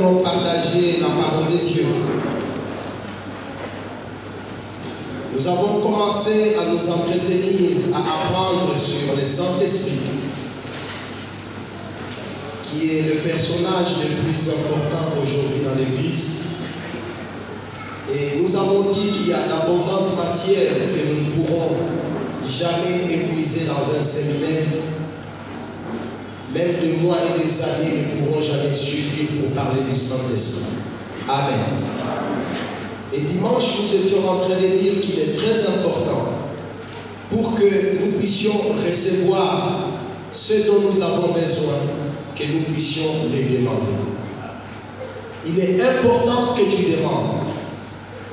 allons partager la parole de Dieu. Nous avons commencé à nous entretenir, à apprendre sur le Saint-Esprit, qui est le personnage le plus important aujourd'hui dans l'Église. Et nous avons dit qu'il y a d'abondantes matières que nous ne pourrons jamais épuiser dans un séminaire. Même des mois et des années ne pourront jamais suffire pour parler du Saint-Esprit. Amen. Et dimanche, nous étions en train de dire qu'il est très important pour que nous puissions recevoir ce dont nous avons besoin, que nous puissions les demander. Il est important que tu demandes.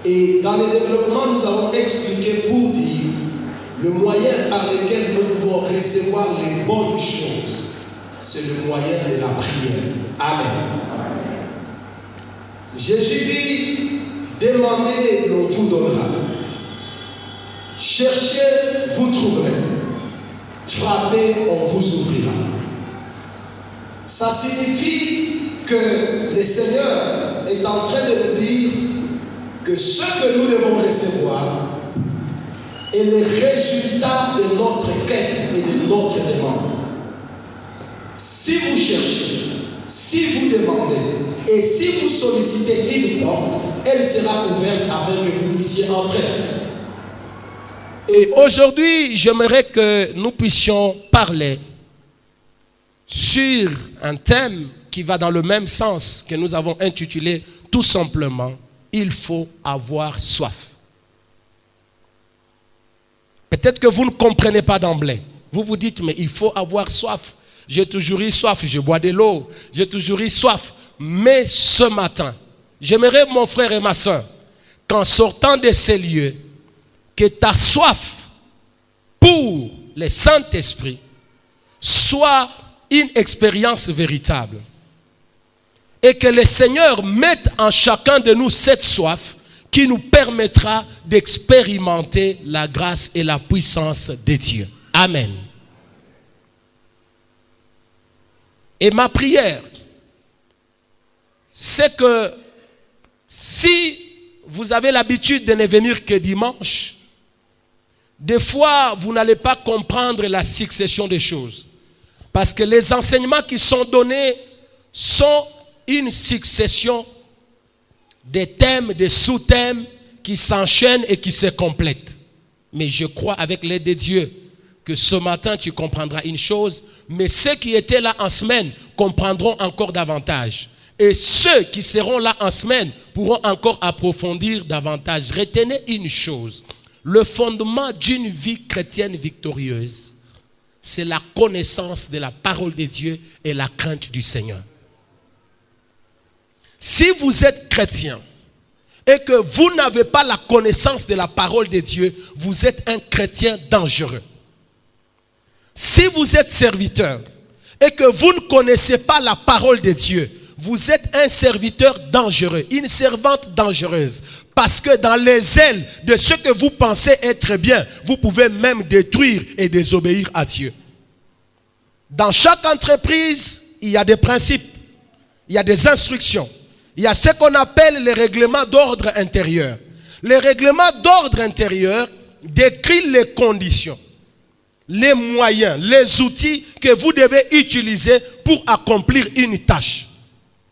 Et dans le développement, nous avons expliqué pour dire le moyen par lequel nous pouvons recevoir les bonnes choses. C'est le moyen de la prière. Amen. Jésus dit, demandez, l'on vous donnera. Cherchez, vous trouverez. Frappez, on vous ouvrira. Ça signifie que le Seigneur est en train de nous dire que ce que nous devons recevoir est le résultat de notre quête et de notre demande. Si vous cherchez, si vous demandez et si vous sollicitez une porte, elle sera ouverte afin que vous puissiez entrer. Et aujourd'hui, j'aimerais que nous puissions parler sur un thème qui va dans le même sens que nous avons intitulé tout simplement « Il faut avoir soif ». Peut-être que vous ne comprenez pas d'emblée. Vous vous dites « Mais il faut avoir soif ». J'ai toujours eu soif, je bois de l'eau, j'ai toujours eu soif. Mais ce matin, j'aimerais, mon frère et ma soeur, qu'en sortant de ces lieux, que ta soif pour le Saint-Esprit soit une expérience véritable. Et que le Seigneur mette en chacun de nous cette soif qui nous permettra d'expérimenter la grâce et la puissance de Dieu. Amen. Et ma prière, c'est que si vous avez l'habitude de ne venir que dimanche, des fois vous n'allez pas comprendre la succession des choses. Parce que les enseignements qui sont donnés sont une succession des thèmes, des sous-thèmes qui s'enchaînent et qui se complètent. Mais je crois avec l'aide de Dieu que ce matin tu comprendras une chose, mais ceux qui étaient là en semaine comprendront encore davantage. Et ceux qui seront là en semaine pourront encore approfondir davantage. Retenez une chose, le fondement d'une vie chrétienne victorieuse, c'est la connaissance de la parole de Dieu et la crainte du Seigneur. Si vous êtes chrétien et que vous n'avez pas la connaissance de la parole de Dieu, vous êtes un chrétien dangereux. Si vous êtes serviteur et que vous ne connaissez pas la parole de Dieu, vous êtes un serviteur dangereux, une servante dangereuse. Parce que dans les ailes de ce que vous pensez être bien, vous pouvez même détruire et désobéir à Dieu. Dans chaque entreprise, il y a des principes, il y a des instructions. Il y a ce qu'on appelle les règlements d'ordre intérieur. Les règlements d'ordre intérieur décrivent les conditions, les moyens, les outils que vous devez utiliser pour accomplir une tâche.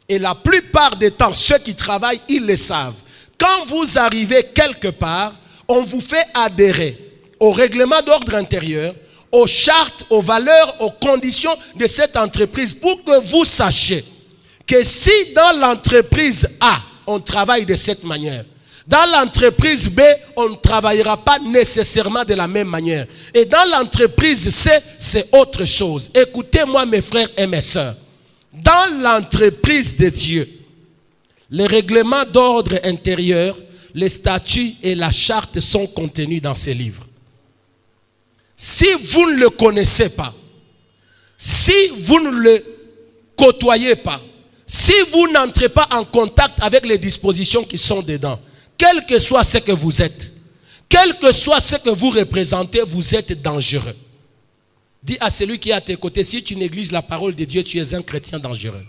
Et la plupart des temps, ceux qui travaillent, ils le savent. Quand vous arrivez quelque part, on vous fait adhérer au règlement d'ordre intérieur, aux chartes, aux valeurs, aux conditions de cette entreprise pour que vous sachiez que si dans l'entreprise A, on travaille de cette manière, dans l'entreprise B, on ne travaillera pas nécessairement de la même manière. Et dans l'entreprise C, c'est autre chose. Écoutez-moi mes frères et mes sœurs. Dans l'entreprise de Dieu, les règlements d'ordre intérieur, les statuts et la charte sont contenus dans ces livres. Si vous ne le connaissez pas, si vous ne le côtoyez pas, si vous n'entrez pas en contact avec les dispositions qui sont dedans, quel que soit ce que vous êtes, quel que soit ce que vous représentez, vous êtes dangereux. Dis à celui qui est à tes côtés, si tu négliges la parole de Dieu, tu es un chrétien dangereux.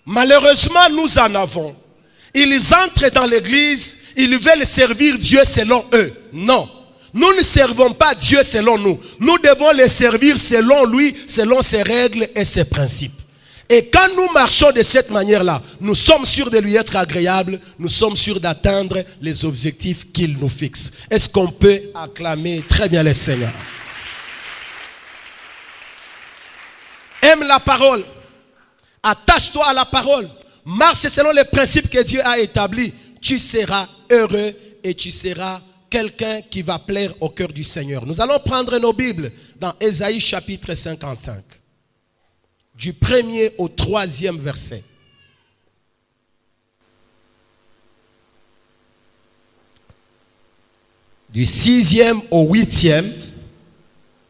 Malheureusement, nous en avons. Ils entrent dans l'église, ils veulent servir Dieu selon eux. Non. Nous ne servons pas Dieu selon nous. Nous devons le servir selon lui, selon ses règles et ses principes. Et quand nous marchons de cette manière-là, nous sommes sûrs de lui être agréables, nous sommes sûrs d'atteindre les objectifs qu'il nous fixe. Est-ce qu'on peut acclamer très bien le Seigneur? Aime la parole. Attache-toi à la parole. Marche selon les principes que Dieu a établis. Tu seras heureux et tu seras quelqu'un qui va plaire au cœur du Seigneur. Nous allons prendre nos Bibles dans Ésaïe chapitre 55. Du 1er au 3e verset. Du 6e au 8e.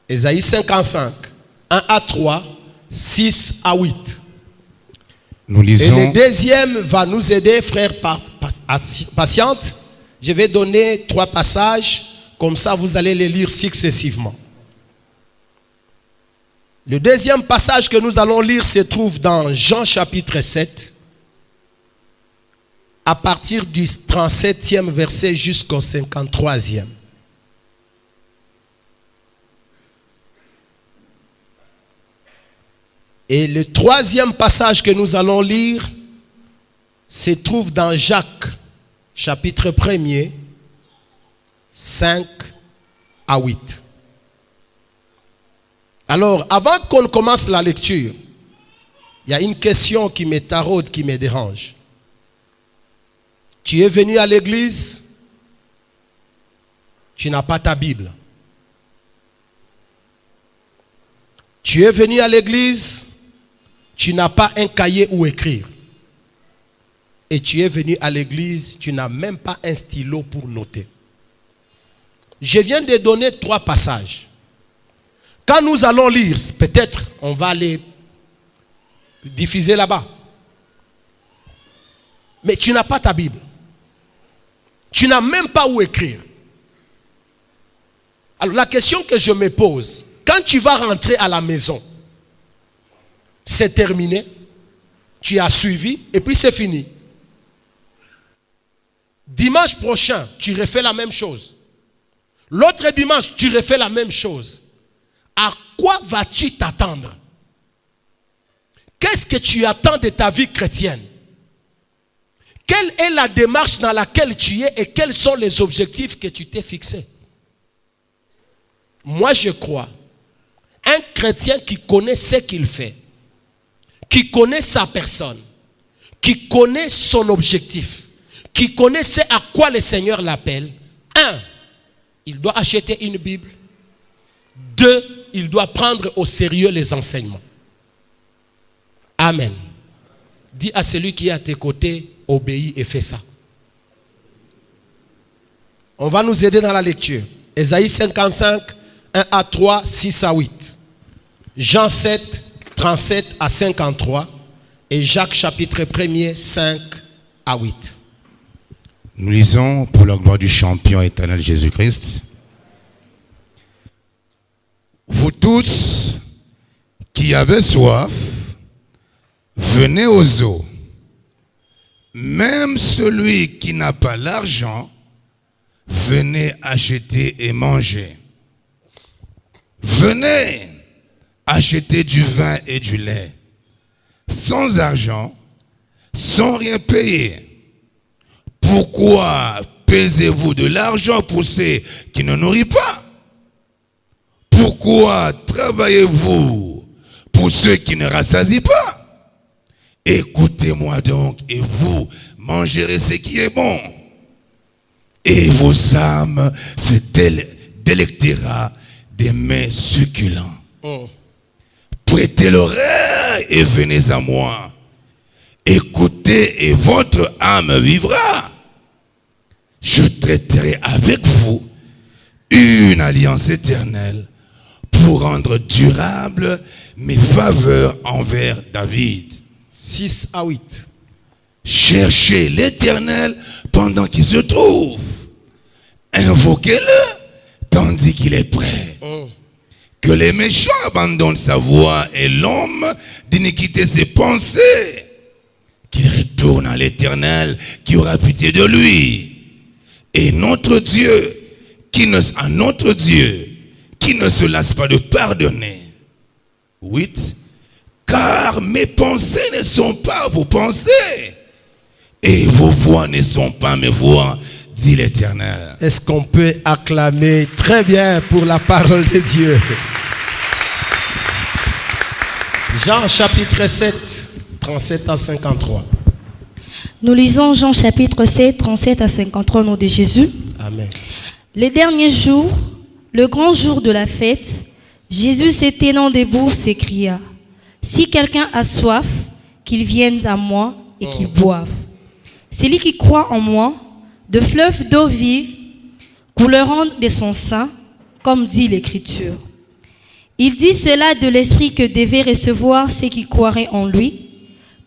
Ésaïe 55. 1 à 3. 6 à 8. Nous lisons. Et le deuxième va nous aider, frère, patiente. Je vais donner 3 passages, comme ça vous allez les lire successivement. Le deuxième passage que nous allons lire se trouve dans Jean chapitre 7, à partir du 37e verset jusqu'au 53e. Et le troisième passage que nous allons lire se trouve dans Jacques, chapitre 1er, 5 à 8. Alors, avant qu'on commence la lecture, il y a une question qui me taraude, qui me dérange. Tu es venu à l'église, tu n'as pas ta Bible. Tu es venu à l'église, tu n'as pas un cahier où écrire. Et tu es venu à l'église, tu n'as même pas un stylo pour noter. Je viens de donner 3 passages. Quand nous allons lire, peut-être on va les diffuser là-bas. Mais tu n'as pas ta Bible. Tu n'as même pas où écrire. Alors la question que je me pose, quand tu vas rentrer à la maison, c'est terminé, tu as suivi et puis c'est fini. Dimanche prochain, tu refais la même chose. L'autre dimanche, tu refais la même chose. À quoi vas-tu t'attendre? Qu'est-ce que tu attends de ta vie chrétienne? Quelle est la démarche dans laquelle tu es et quels sont les objectifs que tu t'es fixés? Moi, je crois, un chrétien qui connaît ce qu'il fait, qui connaît sa personne, qui connaît son objectif, qui connaît ce à quoi le Seigneur l'appelle. 1, il doit acheter une Bible. 2, il doit prendre au sérieux les enseignements. Amen. Dis à celui qui est à tes côtés, obéis et fais ça. On va nous aider dans la lecture. Ésaïe 55, 1 à 3, 6 à 8. Jean 7, 37 à 53. Et Jacques chapitre 1er, 5 à 8. Nous lisons pour la gloire du champion éternel Jésus-Christ. Vous tous qui avez soif, venez aux eaux. Même celui qui n'a pas l'argent, venez acheter et manger. Venez acheter du vin et du lait, sans argent, sans rien payer. Pourquoi pesez-vous de l'argent pour ceux qui ne nourrissent pas? Pourquoi travaillez-vous pour ceux qui ne rassasient pas? Écoutez-moi donc, et vous mangerez ce qui est bon. Et vos âmes se délectera des mets succulents. Prêtez l'oreille et venez à moi. Écoutez et votre âme vivra. Je traiterai avec vous une alliance éternelle pour rendre durable mes faveurs envers David. 6 à 8. Cherchez l'Éternel pendant qu'il se trouve. Invoquez-le tandis qu'il est prêt. Que les méchants abandonnent sa voie et l'homme d'iniquité ses pensées. qu'il retourne à l'Éternel qui aura pitié de lui. Et notre Dieu qui ne se lasse pas de pardonner. 8. Car mes pensées ne sont pas vos pensées, et vos voix ne sont pas mes voix, dit l'Éternel. Est-ce qu'on peut acclamer très bien pour la parole de Dieu? Jean chapitre 7, 37 à 53. Nous lisons Jean chapitre 7, 37 à 53 au nom de Jésus. Amen. Les derniers jours, le grand jour de la fête, Jésus s'étendant debout s'écria: si quelqu'un a soif, qu'il vienne à moi et qu'il boive. Celui qui croit en moi, de fleuves d'eau vive couleront de son sein, comme dit l'Écriture. Il dit cela de l'Esprit que devaient recevoir ceux qui croiraient en lui,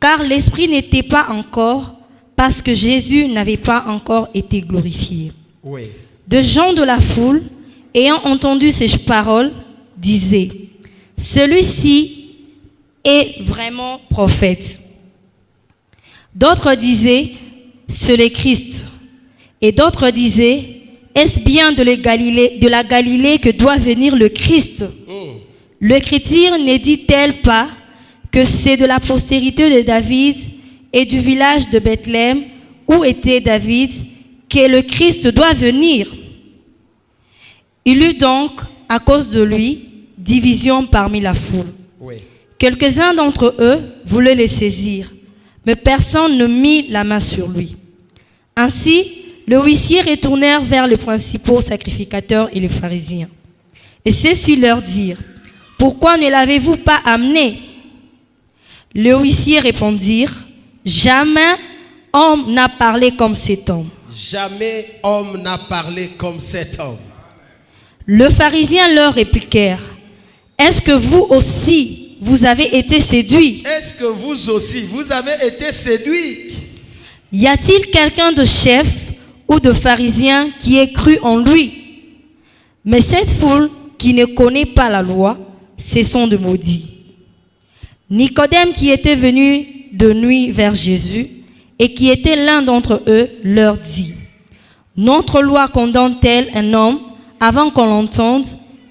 car l'Esprit n'était pas encore, parce que Jésus n'avait pas encore été glorifié. Oui. De gens de la foule, ayant entendu ces paroles, disaient: celui-ci est vraiment prophète. D'autres disaient: c'est le Christ. Et d'autres disaient: est-ce bien de la Galilée que doit venir le Christ? L'Écriture ne dit-elle pas que c'est de la postérité de David et du village de Bethléem où était David que le Christ doit venir? Il eut donc, à cause de lui, division parmi la foule. Oui. Quelques-uns d'entre eux voulaient le saisir, mais personne ne mit la main sur lui. Ainsi, les huissiers retournèrent vers les principaux sacrificateurs et les pharisiens. Et ceux-ci leur dirent: pourquoi ne l'avez-vous pas amené? Les huissiers répondirent: jamais homme n'a parlé comme cet homme. Jamais homme n'a parlé comme cet homme. Les pharisiens leur répliquèrent: est-ce que vous aussi, vous avez été séduits? Est-ce que vous aussi, vous avez été séduits? Y a-t-il quelqu'un de chef ou de pharisien qui ait cru en lui? Mais cette foule qui ne connaît pas la loi, ce sont de maudits. Nicodème, qui était venu de nuit vers Jésus et qui était l'un d'entre eux, leur dit: notre loi condamne-t-elle un homme avant qu'on l'entende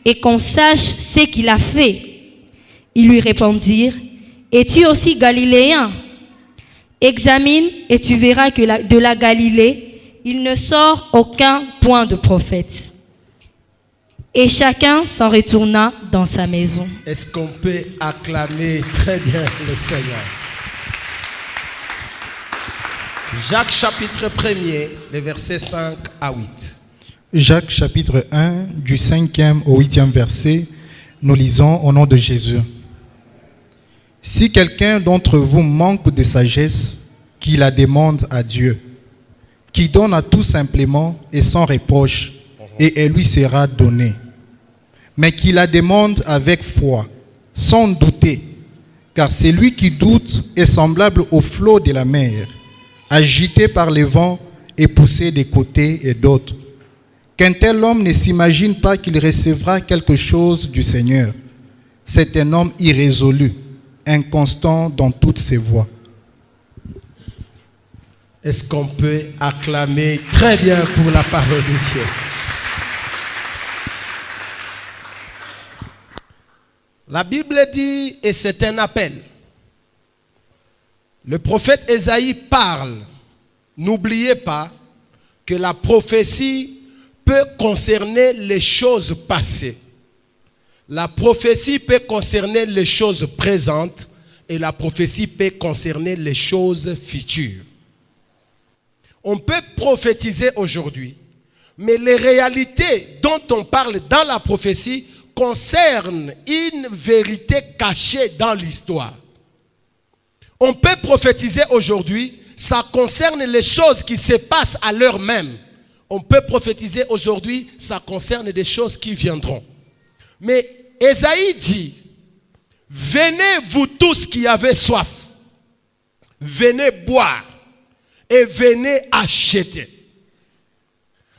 et qu'on sache ce qu'il a fait? Ils lui répondirent: es-tu aussi galiléen? Examine et tu verras que de la Galilée, il ne sort aucun point de prophète. Et chacun s'en retourna dans sa maison. Est-ce qu'on peut acclamer très bien le Seigneur? Jacques chapitre 1er, les versets 5 à 8. Jacques chapitre 1, du 5e au 8e verset, nous lisons au nom de Jésus. Si quelqu'un d'entre vous manque de sagesse, qu'il la demande à Dieu, qui donne à tout simplement et sans reproche, et elle lui sera donnée. Mais qu'il la demande avec foi, sans douter, car celui qui doute est semblable au flot de la mer, agité par les vents et poussé des côtés et d'autres. Qu'un tel homme ne s'imagine pas qu'il recevra quelque chose du Seigneur. C'est un homme irrésolu, inconstant dans toutes ses voies. Est-ce qu'on peut acclamer très bien pour la parole de Dieu? La Bible dit, et c'est un appel. Le prophète Ésaïe parle. N'oubliez pas que la prophétie peut concerner les choses passées. La prophétie peut concerner les choses présentes et la prophétie peut concerner les choses futures. On peut prophétiser aujourd'hui, mais les réalités dont on parle dans la prophétie concernent une vérité cachée dans l'histoire. On peut prophétiser aujourd'hui, ça concerne les choses qui se passent à l'heure même. On peut prophétiser aujourd'hui, ça concerne des choses qui viendront. Mais Ésaïe dit, venez vous tous qui avez soif, venez boire et venez acheter.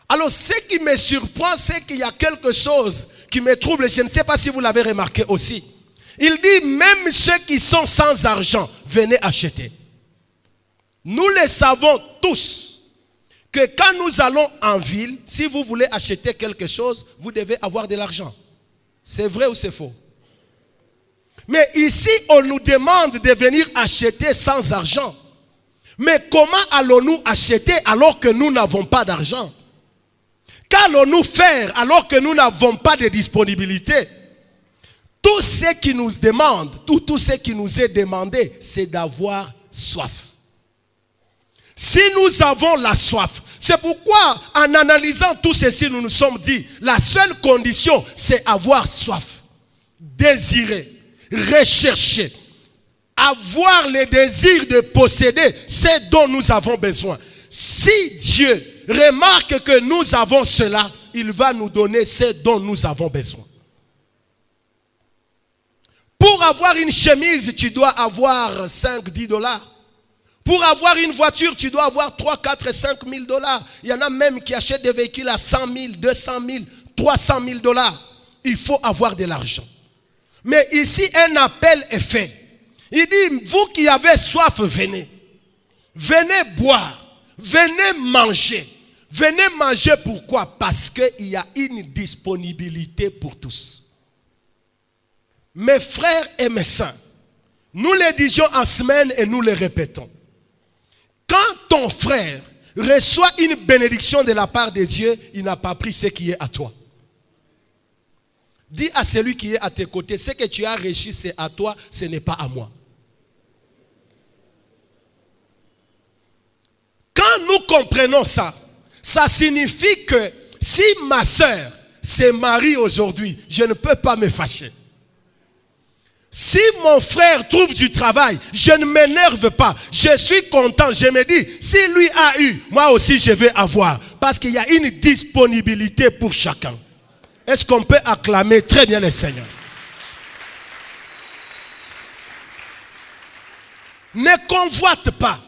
Alors ce qui me surprend, c'est qu'il y a quelque chose qui me trouble. Je ne sais pas si vous l'avez remarqué aussi. Il dit, même ceux qui sont sans argent, venez acheter. Nous le savons tous que quand nous allons en ville, si vous voulez acheter quelque chose, vous devez avoir de l'argent. C'est vrai ou c'est faux? Mais ici, on nous demande de venir acheter sans argent. Mais comment allons-nous acheter alors que nous n'avons pas d'argent? Qu'allons-nous faire alors que nous n'avons pas de disponibilité? Tout ce qui nous demande, tout ce qui nous est demandé, c'est d'avoir soif. Si nous avons la soif, c'est pourquoi en analysant tout ceci, nous nous sommes dit, la seule condition, c'est avoir soif, désirer, rechercher, avoir le désir de posséder ce dont nous avons besoin. Si Dieu remarque que nous avons cela, il va nous donner ce dont nous avons besoin. Pour avoir une chemise, tu dois avoir 5-10 dollars. Pour avoir une voiture, tu dois avoir 3, 4, 5 000 dollars. Il y en a même qui achètent des véhicules à 100 000, 200 000, 300 000 dollars. Il faut avoir de l'argent. Mais ici, un appel est fait. Il dit, vous qui avez soif, venez. Venez boire. Venez manger. Venez manger pourquoi? Parce qu'il y a une disponibilité pour tous. Mes frères et mes sœurs, nous le disions en semaine et nous le répétons. Quand ton frère reçoit une bénédiction de la part de Dieu, il n'a pas pris ce qui est à toi. Dis à celui qui est à tes côtés, ce que tu as reçu, c'est à toi, ce n'est pas à moi. Quand nous comprenons ça, ça signifie que si ma soeur se marie aujourd'hui, je ne peux pas me fâcher. Si mon frère trouve du travail, je ne m'énerve pas. Je suis content. Je me dis, si lui a eu, moi aussi je vais avoir. Parce qu'il y a une disponibilité pour chacun. Est-ce qu'on peut acclamer très bien le Seigneur? Ne convoite pas.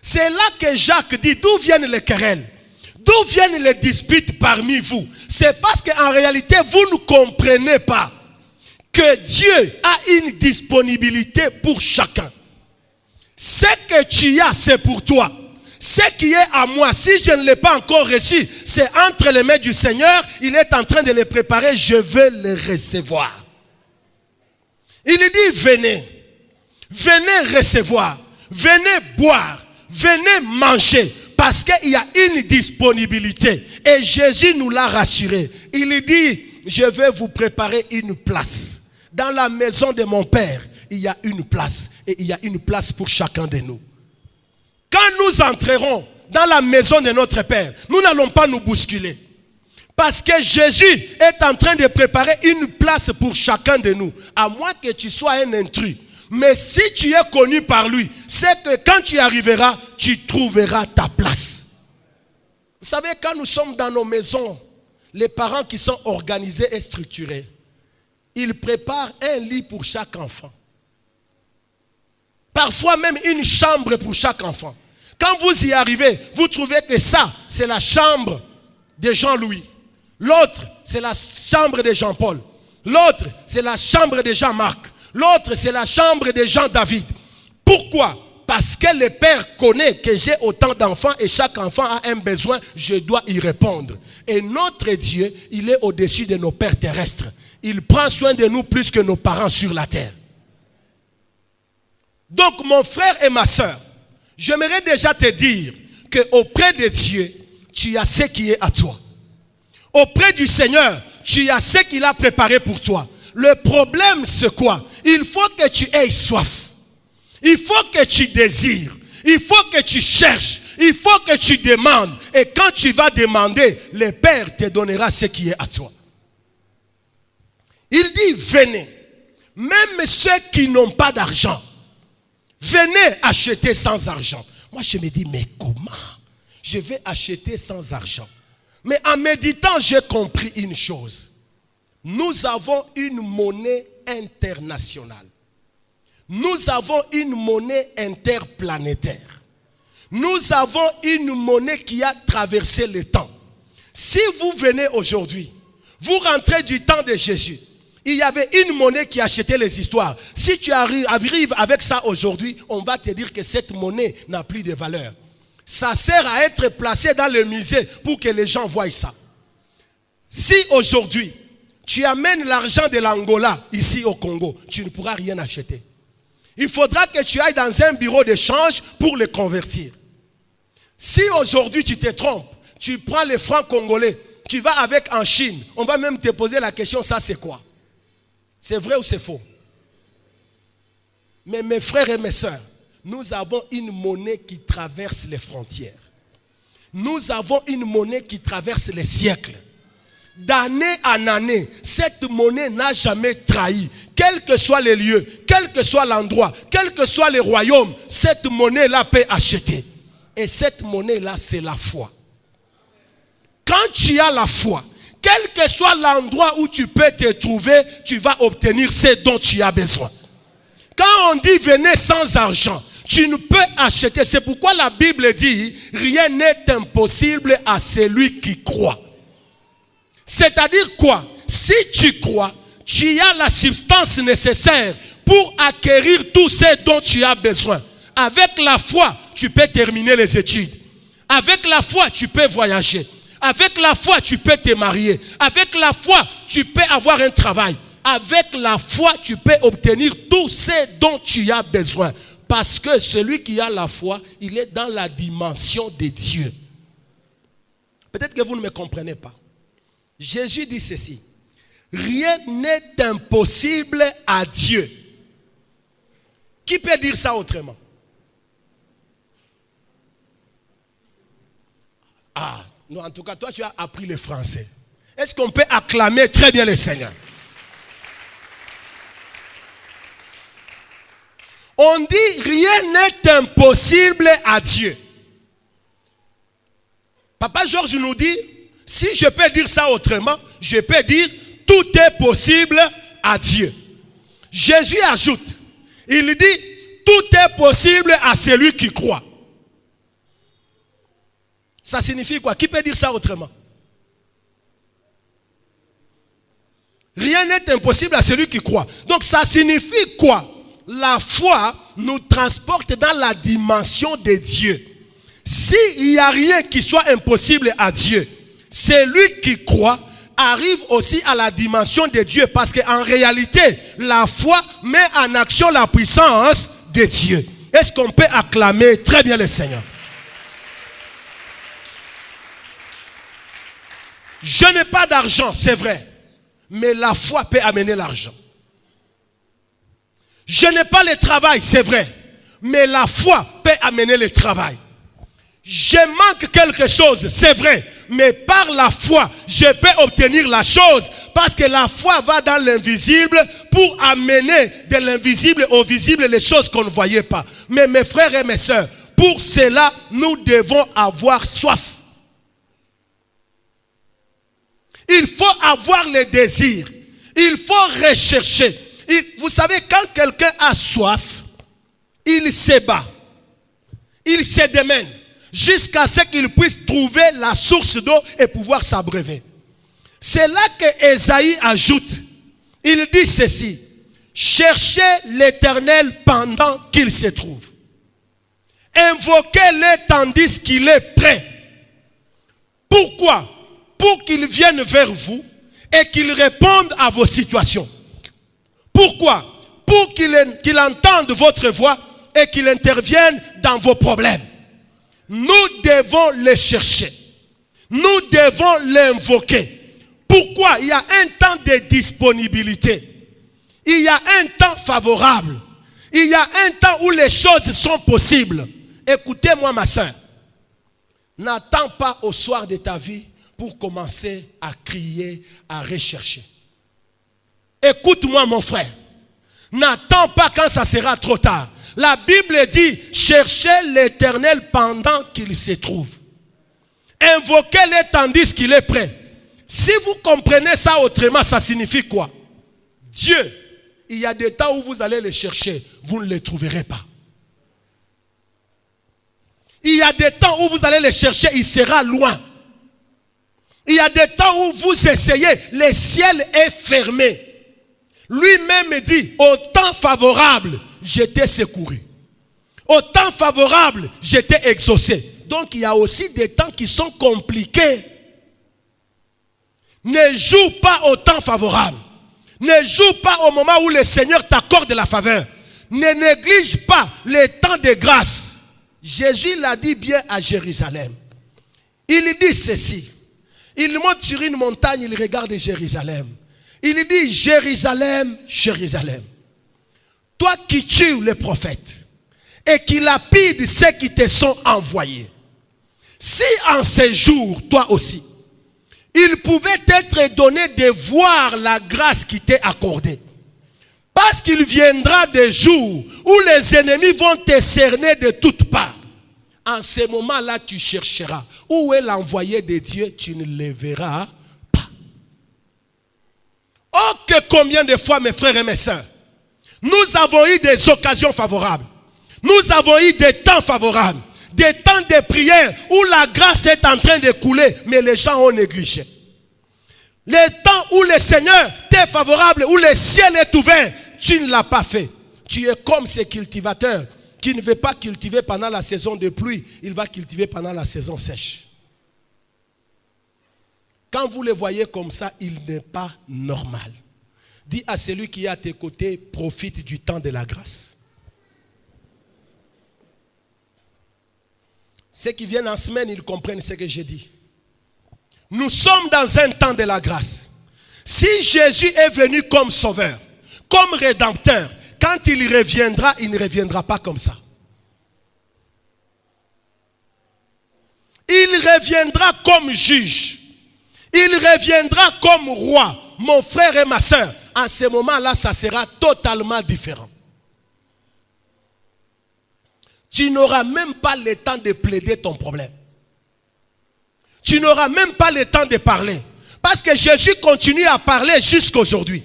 C'est là que Jacques dit, d'où viennent les querelles? D'où viennent les disputes parmi vous? C'est parce qu'en réalité, vous ne comprenez pas que Dieu a une disponibilité pour chacun. Ce que tu as, c'est pour toi. Ce qui est à moi, si je ne l'ai pas encore reçu, c'est entre les mains du Seigneur. Il est en train de les préparer. Je vais les recevoir. Il dit, venez. Venez recevoir. Venez boire. Venez manger. Parce qu'il y a une disponibilité. Et Jésus nous l'a rassuré. Il dit, je vais vous préparer une place. Dans la maison de mon Père, il y a une place. Et il y a une place pour chacun de nous. Quand nous entrerons dans la maison de notre Père, nous n'allons pas nous bousculer. Parce que Jésus est en train de préparer une place pour chacun de nous. À moins que tu sois un intrus. Mais si tu es connu par lui, c'est que quand tu arriveras, tu trouveras ta place. Vous savez, quand nous sommes dans nos maisons, les parents qui sont organisés et structurés, ils préparent un lit pour chaque enfant. Parfois même une chambre pour chaque enfant. Quand vous y arrivez, vous trouvez que ça, c'est la chambre de Jean-Louis. L'autre, c'est la chambre de Jean-Paul. L'autre, c'est la chambre de Jean-Marc. L'autre, c'est la chambre de Jean-David. Pourquoi? Parce que le Père connaît que j'ai autant d'enfants et chaque enfant a un besoin, je dois y répondre. Et notre Dieu, il est au-dessus de nos pères terrestres. Il prend soin de nous plus que nos parents sur la terre. Donc mon frère et ma soeur, j'aimerais déjà te dire qu'auprès de Dieu, tu as ce qui est à toi. Auprès du Seigneur, tu as ce qu'il a préparé pour toi. Le problème, c'est quoi? Il faut que tu aies soif. Il faut que tu désires. Il faut que tu cherches. Il faut que tu demandes. Et quand tu vas demander, le Père te donnera ce qui est à toi. Il dit, venez. Même ceux qui n'ont pas d'argent, venez acheter sans argent. Moi, je me dis, mais comment je vais acheter sans argent? Mais en méditant, j'ai compris une chose. Nous avons une monnaie internationale. Nous avons une monnaie interplanétaire. Nous avons une monnaie qui a traversé le temps. Si vous venez aujourd'hui, vous rentrez du temps de Jésus, il y avait une monnaie qui achetait les histoires. Si tu arrives avec ça aujourd'hui, on va te dire que cette monnaie n'a plus de valeur. Ça sert à être placé dans le musée pour que les gens voient ça. Si aujourd'hui, tu amènes l'argent de l'Angola ici au Congo, tu ne pourras rien acheter. Il faudra que tu ailles dans un bureau d'échange pour le convertir. Si aujourd'hui tu te trompes, tu prends les francs congolais, tu vas avec en Chine, on va même te poser la question, ça c'est quoi? C'est vrai ou c'est faux? Mais mes frères et mes sœurs, nous avons une monnaie qui traverse les frontières. Nous avons une monnaie qui traverse les siècles. D'année en année, cette monnaie n'a jamais trahi. Quels que soient les lieux, quel que soit l'endroit, quel que soit les royaumes, cette monnaie-là peut acheter. Et cette monnaie-là, c'est la foi. Quand tu as la foi, quel que soit l'endroit où tu peux te trouver, tu vas obtenir ce dont tu as besoin. Quand on dit venez sans argent, tu ne peux acheter. C'est pourquoi la Bible dit rien n'est impossible à celui qui croit. C'est-à-dire quoi? Si tu crois, tu as la substance nécessaire pour acquérir tout ce dont tu as besoin. Avec la foi, tu peux terminer les études. Avec la foi, tu peux voyager. Avec la foi, tu peux te marier. Avec la foi, tu peux avoir un travail. Avec la foi, tu peux obtenir tout ce dont tu as besoin. Parce que celui qui a la foi, il est dans la dimension de Dieu. Peut-être que vous ne me comprenez pas. Jésus dit ceci. Rien n'est impossible à Dieu. Qui peut dire ça autrement? Ah, non, en tout cas, toi, tu as appris le français. Est-ce qu'on peut acclamer très bien le Seigneur? On dit rien n'est impossible à Dieu. Papa Georges nous dit, si je peux dire ça autrement, je peux dire tout est possible à Dieu. Jésus ajoute, il dit tout est possible à celui qui croit. Ça signifie quoi? Qui peut dire ça autrement? Rien n'est impossible à celui qui croit. Donc ça signifie quoi? La foi nous transporte dans la dimension de Dieu. S'il n'y a rien qui soit impossible à Dieu, celui qui croit arrive aussi à la dimension de Dieu. Parce qu'en réalité, la foi met en action la puissance de Dieu. Est-ce qu'on peut acclamer très bien le Seigneur? Je n'ai pas d'argent, c'est vrai. Mais la foi peut amener l'argent. Je n'ai pas le travail, c'est vrai. Mais la foi peut amener le travail. Je manque quelque chose, c'est vrai. Mais par la foi, je peux obtenir la chose. Parce que la foi va dans l'invisible pour amener de l'invisible au visible les choses qu'on ne voyait pas. Mais mes frères et mes sœurs, pour cela, nous devons avoir soif. Il faut avoir le désir. Il faut rechercher. Vous savez, quand quelqu'un a soif, il se bat. Il se démène jusqu'à ce qu'il puisse trouver la source d'eau et pouvoir s'abreuver. C'est là que Ésaïe ajoute. Il dit ceci. Cherchez l'Éternel pendant qu'il se trouve. Invoquez-le tandis qu'il est prêt. Pourquoi? Pour qu'il vienne vers vous et qu'il réponde à vos situations. Pourquoi? Pour qu'il entende votre voix et qu'il intervienne dans vos problèmes. Nous devons le chercher. Nous devons l'invoquer. Pourquoi? Il y a un temps de disponibilité. Il y a un temps favorable. Il y a un temps où les choses sont possibles. Écoutez-moi ma soeur. N'attends pas au soir de ta vie pour commencer à crier, à rechercher. Écoute-moi mon frère. N'attends pas quand ça sera trop tard. La Bible dit, cherchez l'Éternel pendant qu'il se trouve. Invoquez-le tandis qu'il est prêt. Si vous comprenez ça autrement, ça signifie quoi? Dieu, il y a des temps où vous allez le chercher, vous ne le trouverez pas. Il y a des temps où vous allez le chercher, il sera loin. Il y a des temps où vous essayez, le ciel est fermé. Lui-même dit, au temps favorable, j'étais secouru. Au temps favorable, j'étais exaucé. Donc il y a aussi des temps qui sont compliqués. Ne joue pas au temps favorable. Ne joue pas au moment où le Seigneur t'accorde la faveur. Ne néglige pas les temps de grâce. Jésus l'a dit bien à Jérusalem. Il dit ceci. Il monte sur une montagne, il regarde Jérusalem. Il dit, Jérusalem, Jérusalem, toi qui tues les prophètes et qui lapides ceux qui te sont envoyés, si en ces jours, toi aussi, il pouvait être donné de voir la grâce qui t'est accordée. Parce qu'il viendra des jours où les ennemis vont te cerner de toutes parts. En ce moment-là, tu chercheras. Où est l'envoyé de Dieu? Tu ne le verras pas. Oh, que combien de fois, mes frères et mes sœurs, nous avons eu des occasions favorables. Nous avons eu des temps favorables. Des temps de prière où la grâce est en train de couler, mais les gens ont négligé. Les temps où le Seigneur t'est favorable, où le ciel est ouvert, tu ne l'as pas fait. Tu es comme ces cultivateurs qui ne veut pas cultiver pendant la saison de pluie, il va cultiver pendant la saison sèche. Quand vous le voyez comme ça, il n'est pas normal. Dis à celui qui est à tes côtés, profite du temps de la grâce. Ceux qui viennent en semaine, ils comprennent ce que j'ai dit. Nous sommes dans un temps de la grâce. Si Jésus est venu comme sauveur, comme rédempteur, quand il reviendra, il ne reviendra pas comme ça. Il reviendra comme juge. Il reviendra comme roi. Mon frère et ma soeur, en ce moment-là, ça sera totalement différent. Tu n'auras même pas le temps de plaider ton problème. Tu n'auras même pas le temps de parler. Parce que Jésus continue à parler jusqu'aujourd'hui.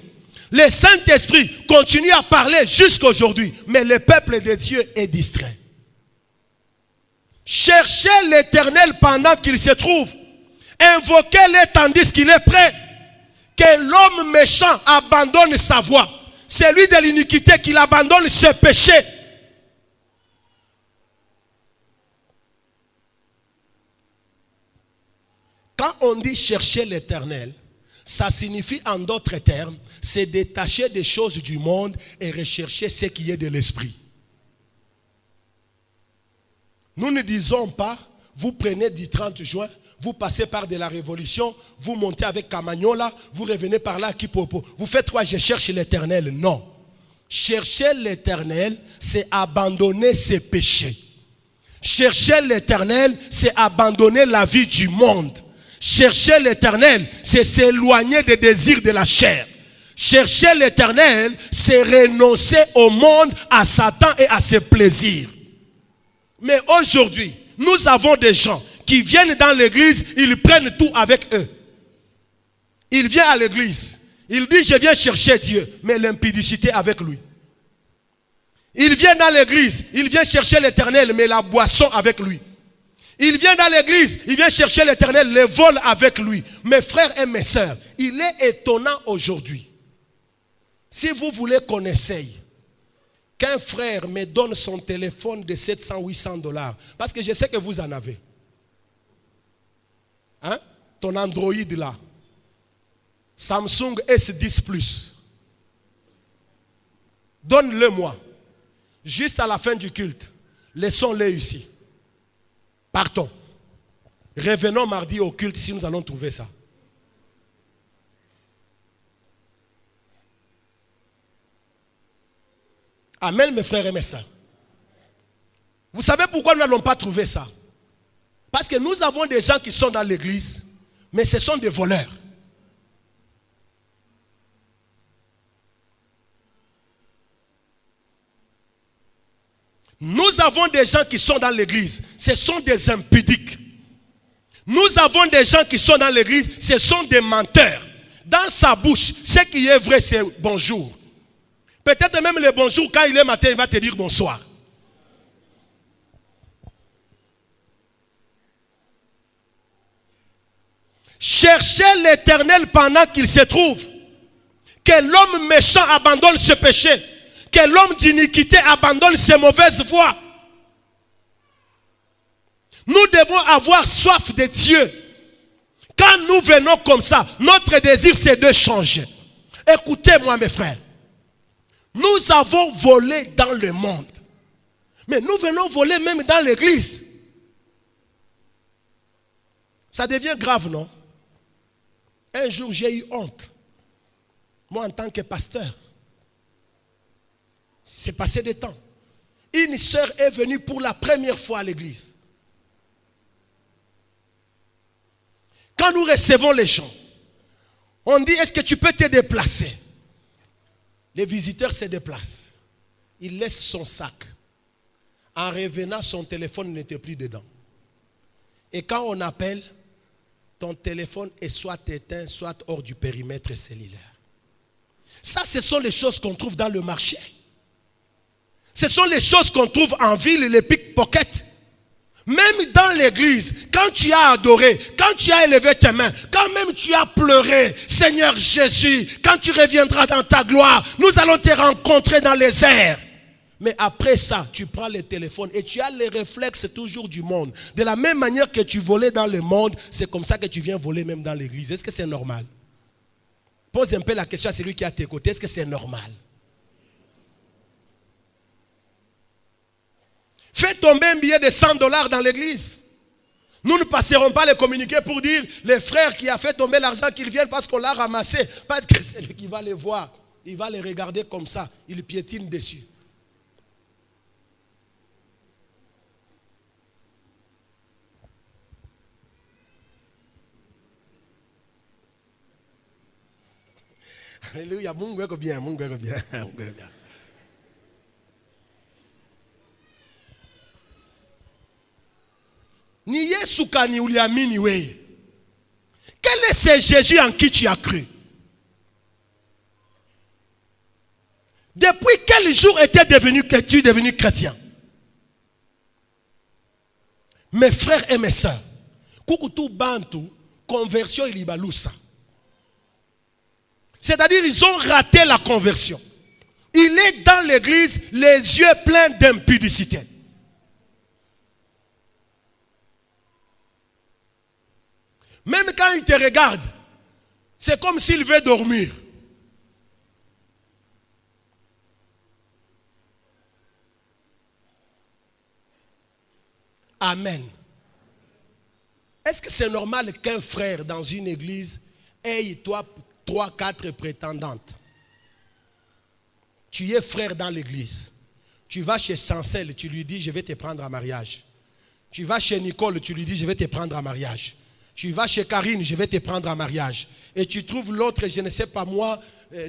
Le Saint-Esprit continue à parler jusqu'aujourd'hui. Mais le peuple de Dieu est distrait. Cherchez l'Éternel pendant qu'il se trouve. Invoquez-le tandis qu'il est prêt. Que l'homme méchant abandonne sa voie. Celui de l'iniquité qu'il abandonne ses péchés. Quand on dit chercher l'Éternel, ça signifie en d'autres termes, c'est détacher des choses du monde et rechercher ce qui est de l'esprit. Nous ne disons pas, vous prenez du 30 juin, vous passez par de la Révolution, vous montez avec Camagnola, vous revenez par là à Kipopo. Vous faites quoi? Je cherche l'Éternel. Non. Chercher l'Éternel, c'est abandonner ses péchés. Chercher l'Éternel, c'est abandonner la vie du monde. Chercher l'Éternel, c'est s'éloigner des désirs de la chair. Chercher l'Éternel, c'est renoncer au monde, à Satan et à ses plaisirs. Mais aujourd'hui, nous avons des gens qui viennent dans l'église, ils prennent tout avec eux. Il vient à l'église, il dit je viens chercher Dieu, mais l'impudicité avec lui. Il vient dans l'église, il vient chercher l'Éternel, mais la boisson avec lui. Il vient dans l'église, il vient chercher l'Éternel, le vol avec lui. Mes frères et mes sœurs, il est étonnant aujourd'hui. Si vous voulez qu'on essaye, qu'un frère me donne son téléphone de 700-800 $, parce que je sais que vous en avez. Hein? Ton Android là. Samsung S10 Plus. Donne-le-moi. Juste à la fin du culte. Laissons-le ici. Partons. Revenons mardi au culte si nous allons trouver ça. Amen, mes frères et mes sœurs. Vous savez pourquoi nous n'allons pas trouver ça? Parce que nous avons des gens qui sont dans l'église, mais ce sont des voleurs. Nous avons des gens qui sont dans l'église, ce sont des impudiques. Nous avons des gens qui sont dans l'église, ce sont des menteurs. Dans sa bouche, ce qui est vrai, c'est bonjour. Peut-être même le bonjour, quand il est matin, il va te dire bonsoir. Cherchez l'Éternel pendant qu'il se trouve. Que l'homme méchant abandonne ce péché. Que l'homme d'iniquité abandonne ses mauvaises voies. Nous devons avoir soif de Dieu. Quand nous venons comme ça, notre désir c'est de changer. Écoutez-moi mes frères. Nous avons volé dans le monde. Mais nous venons voler même dans l'église. Ça devient grave, non? Un jour, j'ai eu honte. Moi, en tant que pasteur. C'est passé des temps. Une sœur est venue pour la première fois à l'église. Quand nous recevons les gens, on dit, est-ce que tu peux te déplacer? Les visiteurs se déplacent. Il laisse son sac. En revenant, son téléphone n'était plus dedans. Et quand on appelle, ton téléphone est soit éteint, soit hors du périmètre cellulaire. Ça, ce sont les choses qu'on trouve dans le marché. Ce sont les choses qu'on trouve en ville, les pickpockets. Même dans l'église, quand tu as adoré, quand tu as élevé tes mains, quand même tu as pleuré, Seigneur Jésus, quand tu reviendras dans ta gloire, nous allons te rencontrer dans les airs. Mais après ça, tu prends le téléphone et tu as les réflexes toujours du monde. De la même manière que tu volais dans le monde, c'est comme ça que tu viens voler même dans l'église. Est-ce que c'est normal? Pose un peu la question à celui qui est à tes côtés. Est-ce que c'est normal? Fais tomber un billet de $100 dans l'église. Nous ne passerons pas les communiqués pour dire les frères qui a fait tomber l'argent qu'ils viennent parce qu'on l'a ramassé. Parce que c'est lui qui va les voir. Il va les regarder comme ça. Il piétine dessus. Alléluia. Mungu eko bien. Mungu eko bien. Mungu eko bien. Ni Yesu kani uliamini wewe. Quel est ce Jésus en qui tu as cru? Depuis quel jour que tu es devenu chrétien? Mes frères et mes sœurs, kukutu bantu conversion ilibalusa. C'est-à-dire ils ont raté la conversion. Il est dans l'église les yeux pleins d'impudicité. Même quand il te regarde, c'est comme s'il veut dormir. Amen. Est-ce que c'est normal qu'un frère dans une église ait 3, 4 prétendantes? Tu es frère dans l'église. Tu vas chez Sancel, tu lui dis je vais te prendre en mariage. Tu vas chez Nicole, tu lui dis je vais te prendre en mariage. Tu vas chez Karine, je vais te prendre en mariage. Et tu trouves l'autre, je ne sais pas moi,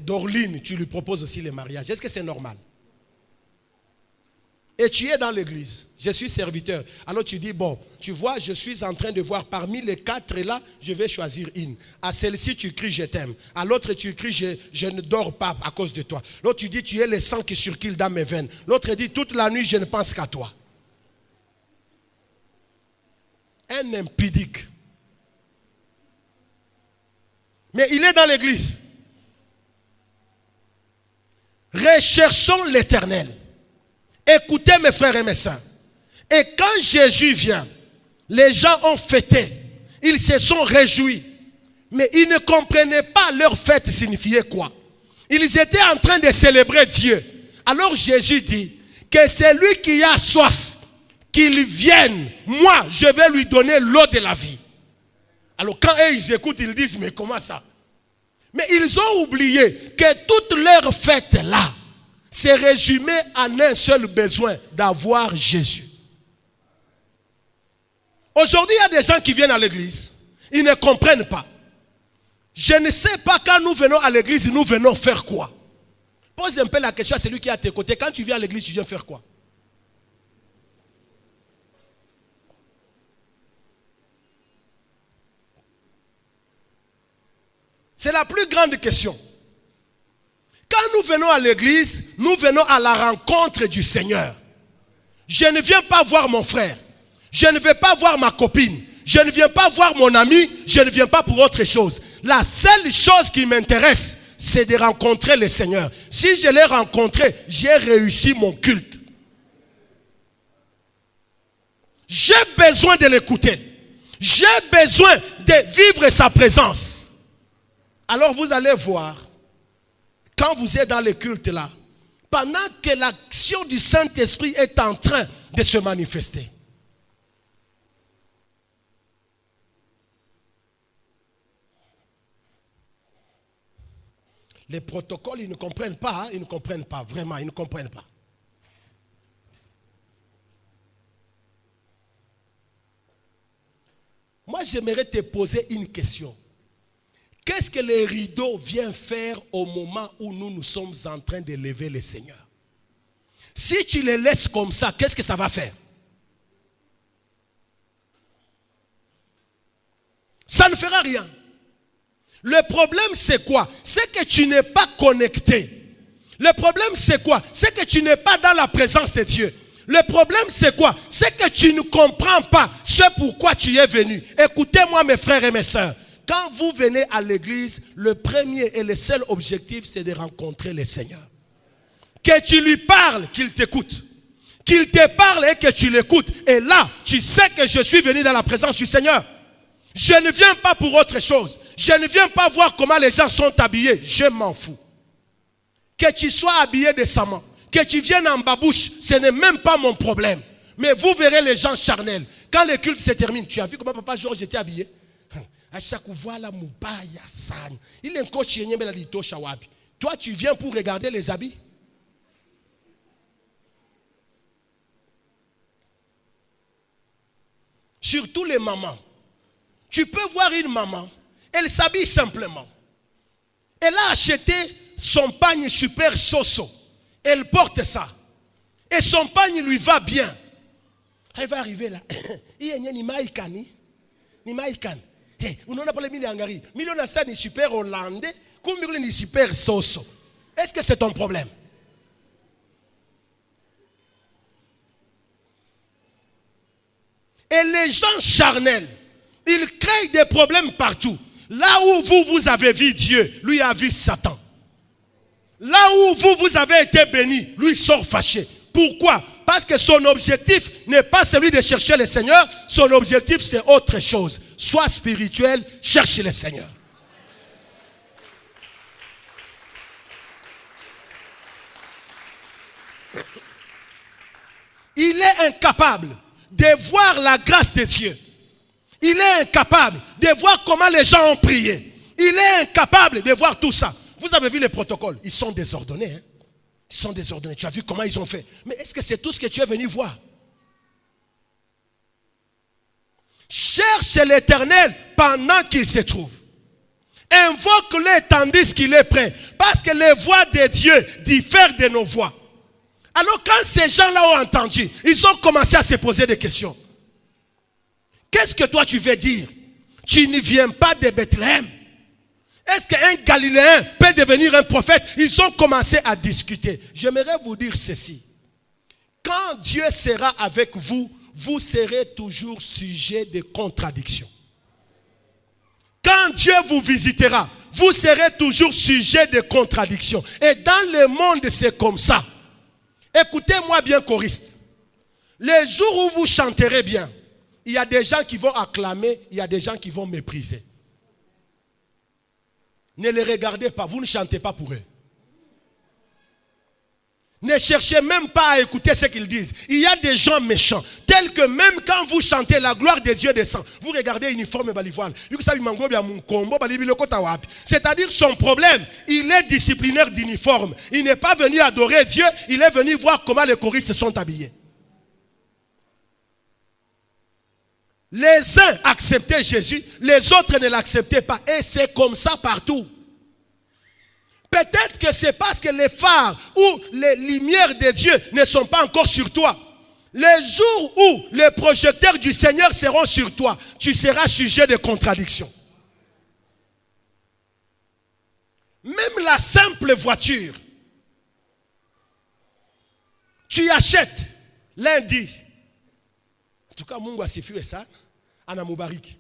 d'Orline, tu lui proposes aussi le mariage. Est-ce que c'est normal? Et tu es dans l'église, je suis serviteur. Alors tu dis, bon, tu vois, je suis en train de voir parmi les 4 là, je vais choisir une. À celle-ci, tu cries, je t'aime. À l'autre, tu cries, je ne dors pas à cause de toi. L'autre, tu dis, tu es le sang qui circule dans mes veines. L'autre dit, toute la nuit, je ne pense qu'à toi. Un impudique. Mais il est dans l'église. Recherchons l'Éternel. Écoutez mes frères et mes sœurs. Et quand Jésus vient, les gens ont fêté. Ils se sont réjouis. Mais ils ne comprenaient pas leur fête signifiait quoi. Ils étaient en train de célébrer Dieu. Alors Jésus dit que c'est lui qui a soif, qu'il vienne. Moi, je vais lui donner l'eau de la vie. Alors quand eux, ils écoutent, ils disent, mais comment ça? Mais ils ont oublié que toute leur fête là, c'est résumé en un seul besoin, d'avoir Jésus. Aujourd'hui, il y a des gens qui viennent à l'église, ils ne comprennent pas. Je ne sais pas quand nous venons à l'église, nous venons faire quoi? Pose un peu la question à celui qui est à tes côtés. Quand tu viens à l'église, tu viens faire quoi? C'est la plus grande question. Quand nous venons à l'église, nous venons à la rencontre du Seigneur. Je ne viens pas voir mon frère. Je ne vais pas voir ma copine. Je ne viens pas voir mon ami. Je ne viens pas pour autre chose. La seule chose qui m'intéresse, c'est de rencontrer le Seigneur. Si je l'ai rencontré, j'ai réussi mon culte. J'ai besoin de l'écouter. J'ai besoin de vivre sa présence. Alors vous allez voir, quand vous êtes dans le culte là, pendant que l'action du Saint-Esprit est en train de se manifester. Les protocoles, ils ne comprennent pas, ils ne comprennent pas, vraiment, ils ne comprennent pas. Moi, j'aimerais te poser une question. Qu'est-ce que les rideaux viennent faire au moment où nous sommes en train de lever le Seigneur? Si tu les laisses comme ça, qu'est-ce que ça va faire? Ça ne fera rien. Le problème, c'est quoi? C'est que tu n'es pas connecté. Le problème, c'est quoi? C'est que tu n'es pas dans la présence de Dieu. Le problème, c'est quoi? C'est que tu ne comprends pas ce pourquoi tu es venu. Écoutez-moi, mes frères et mes sœurs. Quand vous venez à l'église, le premier et le seul objectif, c'est de rencontrer le Seigneur. Que tu lui parles, qu'il t'écoute. Qu'il te parle et que tu l'écoutes. Et là, tu sais que je suis venu dans la présence du Seigneur. Je ne viens pas pour autre chose. Je ne viens pas voir comment les gens sont habillés. Je m'en fous. Que tu sois habillé décemment, que tu viennes en babouche, ce n'est même pas mon problème. Mais vous verrez les gens charnels. Quand le culte se termine, tu as vu comment Papa Georges était habillé? À chaque fois, la moubaya san. Il est un coach wapi. Toi, tu viens pour regarder les habits? Surtout les mamans. Tu peux voir une maman, elle s'habille simplement. Elle a acheté son pagne super soso. Elle porte ça. Et son pagne lui va bien. Elle va arriver là. Il y a ni maïkani. Ni maïkani. On a parlé de Hongrie. Million de ni super hollandais. Combien ni super soso. Est-ce que c'est ton problème? Et les gens charnels, ils créent des problèmes partout. Là où vous avez vu Dieu, lui a vu Satan. Là où vous avez été béni, lui sort fâché. Pourquoi? Parce que son objectif n'est pas celui de chercher le Seigneur. Son objectif, c'est autre chose. Sois spirituel, cherche le Seigneur. Il est incapable de voir la grâce de Dieu. Il est incapable de voir comment les gens ont prié. Il est incapable de voir tout ça. Vous avez vu les protocoles, ils sont désordonnés. Hein? Ils sont désordonnés. Tu as vu comment ils ont fait. Mais est-ce que c'est tout ce que tu es venu voir? Cherche l'Éternel pendant qu'il se trouve. Invoque-le tandis qu'il est prêt. Parce que les voix de Dieu diffèrent de nos voix. Alors quand ces gens-là ont entendu, ils ont commencé à se poser des questions. Qu'est-ce que toi tu veux dire? Tu ne viens pas de Bethléem. Est-ce qu'un Galiléen peut devenir un prophète? Ils ont commencé à discuter. J'aimerais vous dire ceci. Quand Dieu sera avec vous, vous serez toujours sujet de contradiction. Quand Dieu vous visitera, vous serez toujours sujet de contradiction. Et dans le monde, c'est comme ça. Écoutez-moi bien, choristes. Les jours où vous chanterez bien, il y a des gens qui vont acclamer, il y a des gens qui vont mépriser. Ne les regardez pas, vous ne chantez pas pour eux. Ne cherchez même pas à écouter ce qu'ils disent. Il y a des gens méchants, tels que même quand vous chantez, la gloire de Dieu descend. Vous regardez uniforme balivoile. C'est-à-dire son problème, il est disciplinaire d'uniforme. Il n'est pas venu adorer Dieu, il est venu voir comment les choristes sont habillés. Les uns acceptaient Jésus, les autres ne l'acceptaient pas. Et c'est comme ça partout. Peut-être que c'est parce que les phares ou les lumières de Dieu ne sont pas encore sur toi. Les jours où les projecteurs du Seigneur seront sur toi, tu seras sujet de contradiction. Même la simple voiture, tu achètes lundi. En tout cas, Mungu asifiwe sana. Ana mubariki.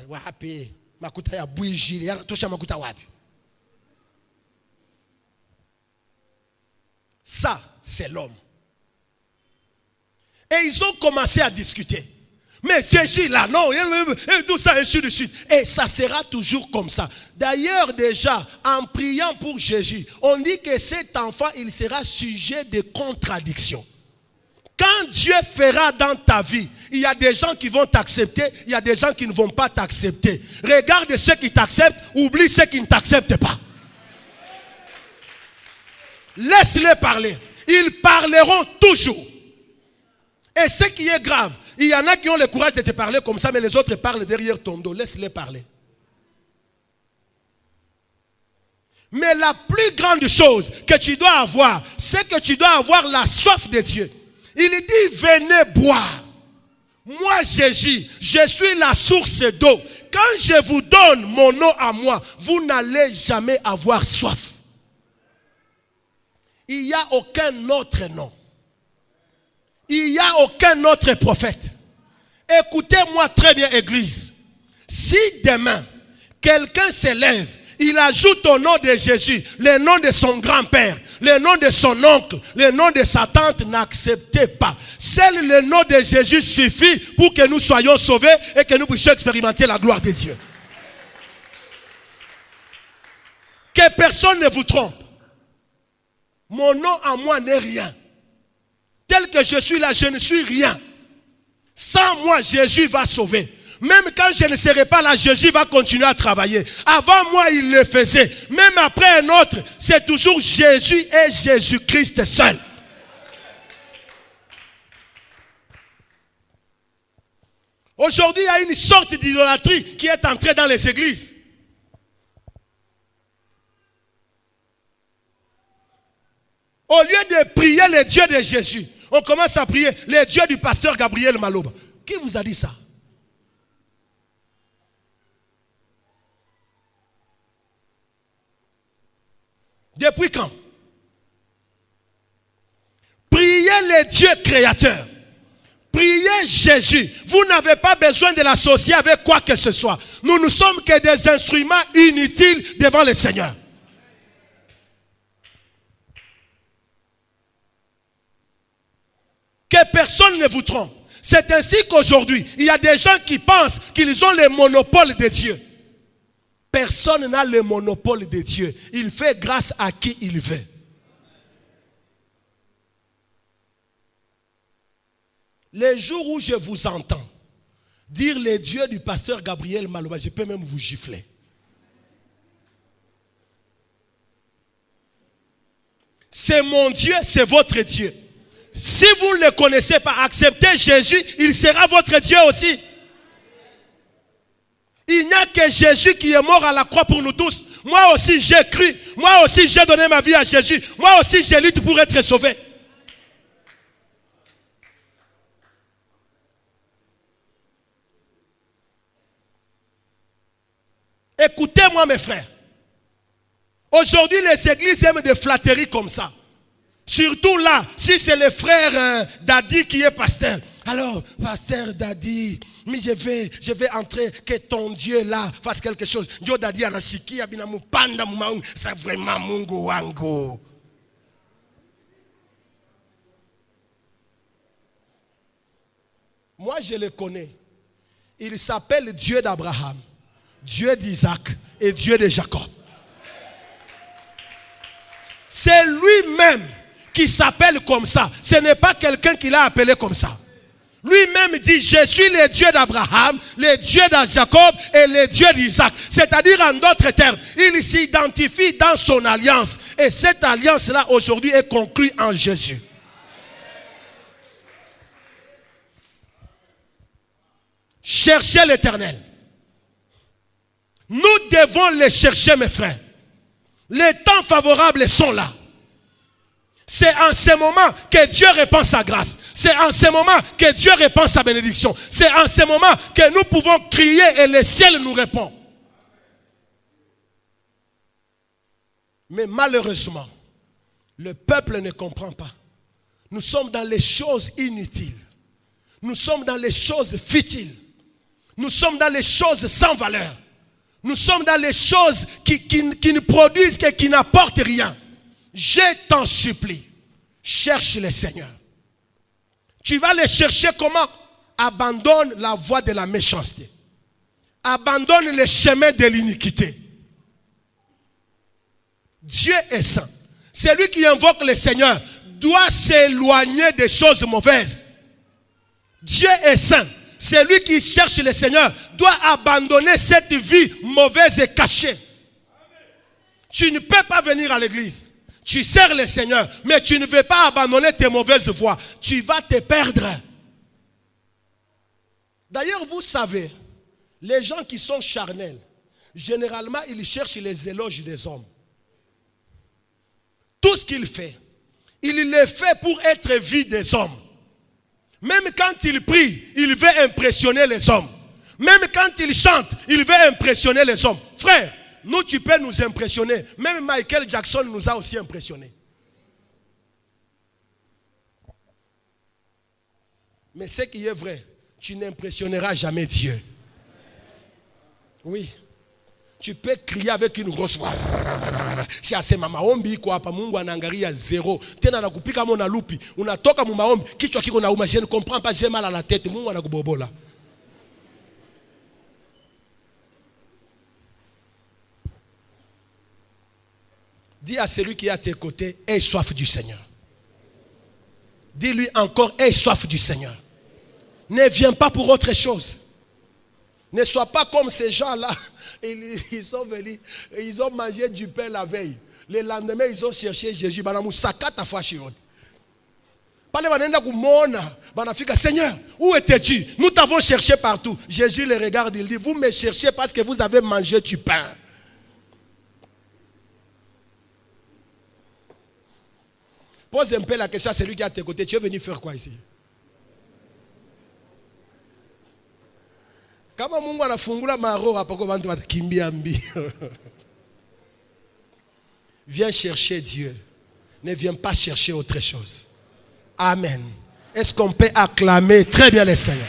Wapi makuta ya bougie, yana tosha makuta wapi? Ça, c'est l'homme. Et ils ont commencé à discuter. Mais Jésus là, non, et tout ça, ainsi de suite. Et ça sera toujours comme ça. D'ailleurs, déjà, en priant pour Jésus, on dit que cet enfant, il sera sujet de contradiction. Quand Dieu fera dans ta vie, il y a des gens qui vont t'accepter, il y a des gens qui ne vont pas t'accepter. Regarde ceux qui t'acceptent, oublie ceux qui ne t'acceptent pas. Laisse-les parler. Ils parleront toujours. Et ce qui est grave, il y en a qui ont le courage de te parler comme ça, mais les autres parlent derrière ton dos. Laisse-les parler. Mais la plus grande chose que tu dois avoir, c'est que tu dois avoir la soif de Dieu. Il dit, venez boire. Moi, Jésus, je suis la source d'eau. Quand je vous donne mon eau à moi, vous n'allez jamais avoir soif. Il n'y a aucun autre nom. Il n'y a aucun autre prophète. Écoutez-moi très bien, Église. Si demain, quelqu'un s'élève, il ajoute au nom de Jésus le nom de son grand-père, le nom de son oncle, le nom de sa tante, n'acceptez pas. Seul le nom de Jésus suffit pour que nous soyons sauvés et que nous puissions expérimenter la gloire de Dieu. Que personne ne vous trompe. Mon nom à moi n'est rien. Tel que je suis là, je ne suis rien. Sans moi, Jésus va sauver. Même quand je ne serai pas là, Jésus va continuer à travailler. Avant moi, il le faisait. Même après un autre, c'est toujours Jésus et Jésus-Christ seul. Aujourd'hui, il y a une sorte d'idolâtrie qui est entrée dans les églises. Au lieu de prier le Dieu de Jésus, on commence à prier le Dieu du pasteur Gabriel Maloba. Qui vous a dit ça? Depuis quand? Priez le Dieu créateur. Priez Jésus. Vous n'avez pas besoin de l'associer avec quoi que ce soit. Nous ne sommes que des instruments inutiles devant le Seigneur. Que personne ne vous trompe. C'est ainsi qu'aujourd'hui, il y a des gens qui pensent qu'ils ont le monopole de Dieu. Personne n'a le monopole de Dieu. Il fait grâce à qui il veut. Les jours où je vous entends dire le Dieu du pasteur Gabriel Maloba, je peux même vous gifler. C'est mon Dieu, c'est votre Dieu. Si vous ne le connaissez pas, acceptez Jésus, il sera votre Dieu aussi. Il n'y a que Jésus qui est mort à la croix pour nous tous. Moi aussi j'ai cru. Moi aussi j'ai donné ma vie à Jésus. Moi aussi je lutte pour être sauvé. Écoutez-moi mes frères. Aujourd'hui les églises aiment des flatteries comme ça. Surtout là, si c'est le frère Dadi qui est pasteur. Alors, pasteur Dadi, mais je vais entrer, que ton Dieu là fasse quelque chose. Dieu Dadi anashiki abina mupanda mumaungu, c'est vraiment Mungu wangu. Moi je le connais. Il s'appelle Dieu d'Abraham, Dieu d'Isaac et Dieu de Jacob. C'est lui-même qui s'appelle comme ça. Ce n'est pas quelqu'un qui l'a appelé comme ça. Lui-même dit, je suis le Dieu d'Abraham, le Dieu de Jacob et le Dieu d'Isaac. C'est-à-dire en d'autres termes, il s'identifie dans son alliance. Et cette alliance-là aujourd'hui est conclue en Jésus. Cherchez l'Éternel. Nous devons le chercher mes frères. Les temps favorables sont là. C'est en ce moment que Dieu répand sa grâce. C'est en ce moment que Dieu répand sa bénédiction. C'est en ce moment que nous pouvons crier et le ciel nous répond. Mais malheureusement, le peuple ne comprend pas. Nous sommes dans les choses inutiles. Nous sommes dans les choses futiles. Nous sommes dans les choses sans valeur. Nous sommes dans les choses qui ne produisent que qui n'apportent rien. Je t'en supplie, cherche le Seigneur. Tu vas le chercher comment? Abandonne la voie de la méchanceté. Abandonne le chemin de l'iniquité. Dieu est saint. Celui qui invoque le Seigneur doit s'éloigner des choses mauvaises. Dieu est saint. Celui qui cherche le Seigneur doit abandonner cette vie mauvaise et cachée. Tu ne peux pas venir à l'église. Tu sers le Seigneur, mais tu ne veux pas abandonner tes mauvaises voies. Tu vas te perdre. D'ailleurs, vous savez, les gens qui sont charnels, généralement, ils cherchent les éloges des hommes. Tout ce qu'il fait, il le fait pour être vu des hommes. Même quand il prie, il veut impressionner les hommes. Même quand il chante, il veut impressionner les hommes. Frère, nous, tu peux nous impressionner. Même Michael Jackson nous a aussi impressionnés. Mais ce qui est vrai, tu n'impressionneras jamais Dieu. Oui. Tu peux crier avec une grosse voix. Si asema maombi iko hapa, Mungu anaangalia zéro. Tena anakupika mona lupi. Unatoka mu maombi, kichwa kiko nauma, je ne comprends pas, j'ai mal à la tête. Mungu anakubobola. Dis à celui qui est à tes côtés, aie soif du Seigneur. Dis-lui encore, aie soif du Seigneur. Ne viens pas pour autre chose. Ne sois pas comme ces gens-là. Ils sont venus, ils ont mangé du pain la veille. Le lendemain, ils ont cherché Jésus. Seigneur, où étais-tu? Nous t'avons cherché partout. Jésus les regarde, il dit, vous me cherchez parce que vous avez mangé du pain. Pose un peu la question à celui qui est à tes côtés. Tu es venu faire quoi ici? Kama Mungu anafungula maro apako bantu batakimbia mbio. Viens chercher Dieu. Ne viens pas chercher autre chose. Amen. Est-ce qu'on peut acclamer très bien le Seigneur?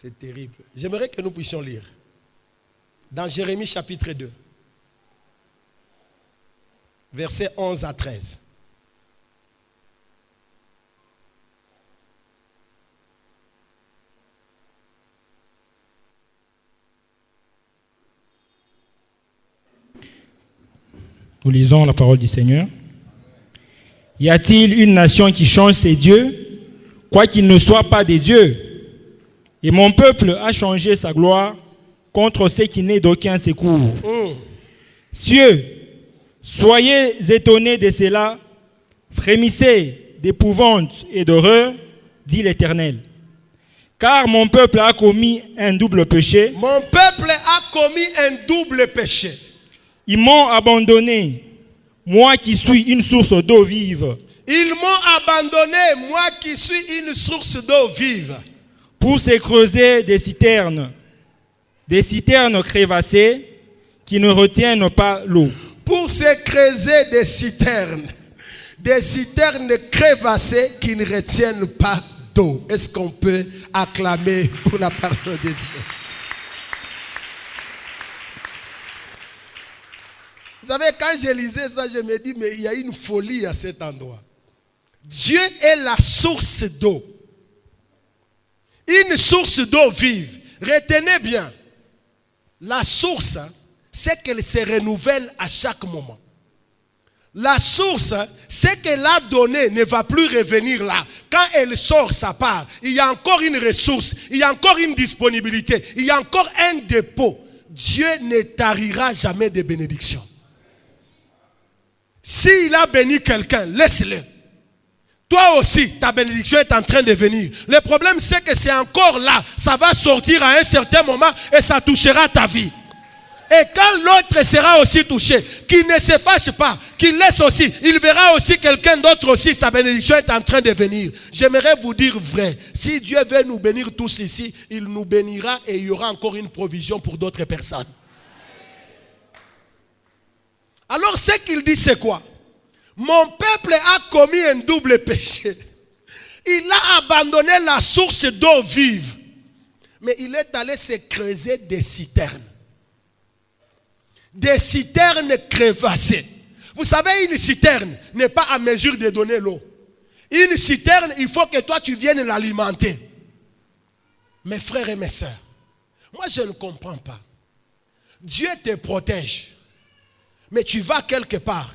C'est terrible. J'aimerais que nous puissions lire. Dans Jérémie chapitre 2. Versets 11 à 13. Nous lisons la parole du Seigneur. Y a-t-il une nation qui change ses dieux, quoiqu'ils ne soient pas des dieux? Et mon peuple a changé sa gloire contre ce qui n'est d'aucun secours. Cieux, soyez étonnés de cela, frémissez d'épouvante et d'horreur, dit l'Éternel. Car mon peuple a commis un double péché. Mon peuple a commis un double péché. Ils m'ont abandonné, moi qui suis une source d'eau vive. Ils m'ont abandonné, moi qui suis une source d'eau vive. Pour se creuser des citernes crévassées qui ne retiennent pas l'eau. Pour se creuser des citernes crévassées qui ne retiennent pas d'eau. Est-ce qu'on peut acclamer pour la parole de Dieu? Vous savez, quand je lisais ça, je me dis, mais il y a une folie à cet endroit. Dieu est la source d'eau. Une source d'eau vive. Retenez bien, la source, c'est qu'elle se renouvelle à chaque moment. La source, c'est qu'elle a donné ne va plus revenir là. Quand elle sort, ça part. Il y a encore une ressource, il y a encore une disponibilité, il y a encore un dépôt. Dieu ne tarira jamais de bénédiction. S'il a béni quelqu'un, laisse-le. Toi aussi, ta bénédiction est en train de venir. Le problème, c'est que c'est encore là. Ça va sortir à un certain moment et ça touchera ta vie. Et quand l'autre sera aussi touché, qu'il ne se fâche pas, qu'il laisse aussi, il verra aussi quelqu'un d'autre aussi, sa bénédiction est en train de venir. J'aimerais vous dire vrai, si Dieu veut nous bénir tous ici, il nous bénira et il y aura encore une provision pour d'autres personnes. Alors ce qu'il dit, c'est quoi? Mon peuple a commis un double péché. Il a abandonné la source d'eau vive. Mais il est allé se creuser des citernes. Des citernes crevassées. Vous savez, une citerne n'est pas à mesure de donner l'eau. Une citerne, il faut que toi tu viennes l'alimenter. Mes frères et mes sœurs, moi je ne comprends pas. Dieu te protège. Mais tu vas quelque part,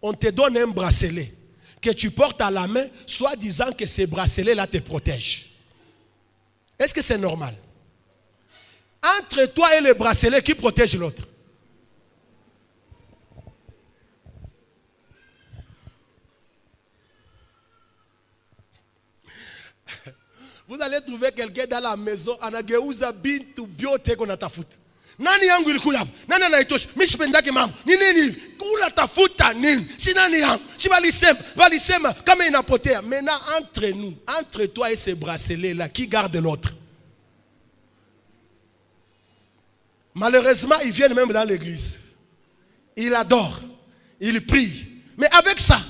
on te donne un bracelet que tu portes à la main, soit disant que ce bracelet-là te protège. Est-ce que c'est normal? Entre toi et le bracelet, qui protège l'autre? Vous allez trouver quelqu'un dans la maison, anageuza bintu biote qu'on a tafuta. Nani yangu ilikuya? Nani anaitosha? Mimi sipendake mambo. Ni nini? Unatafuta nini? Si nani yangu? Si balisema kama inapotea. Maintenant entre nous, entre toi et ce bracelet là, qui garde l'autre? Malheureusement, ils viennent même dans l'église. Ils adorent, ils prient. Mais avec ça,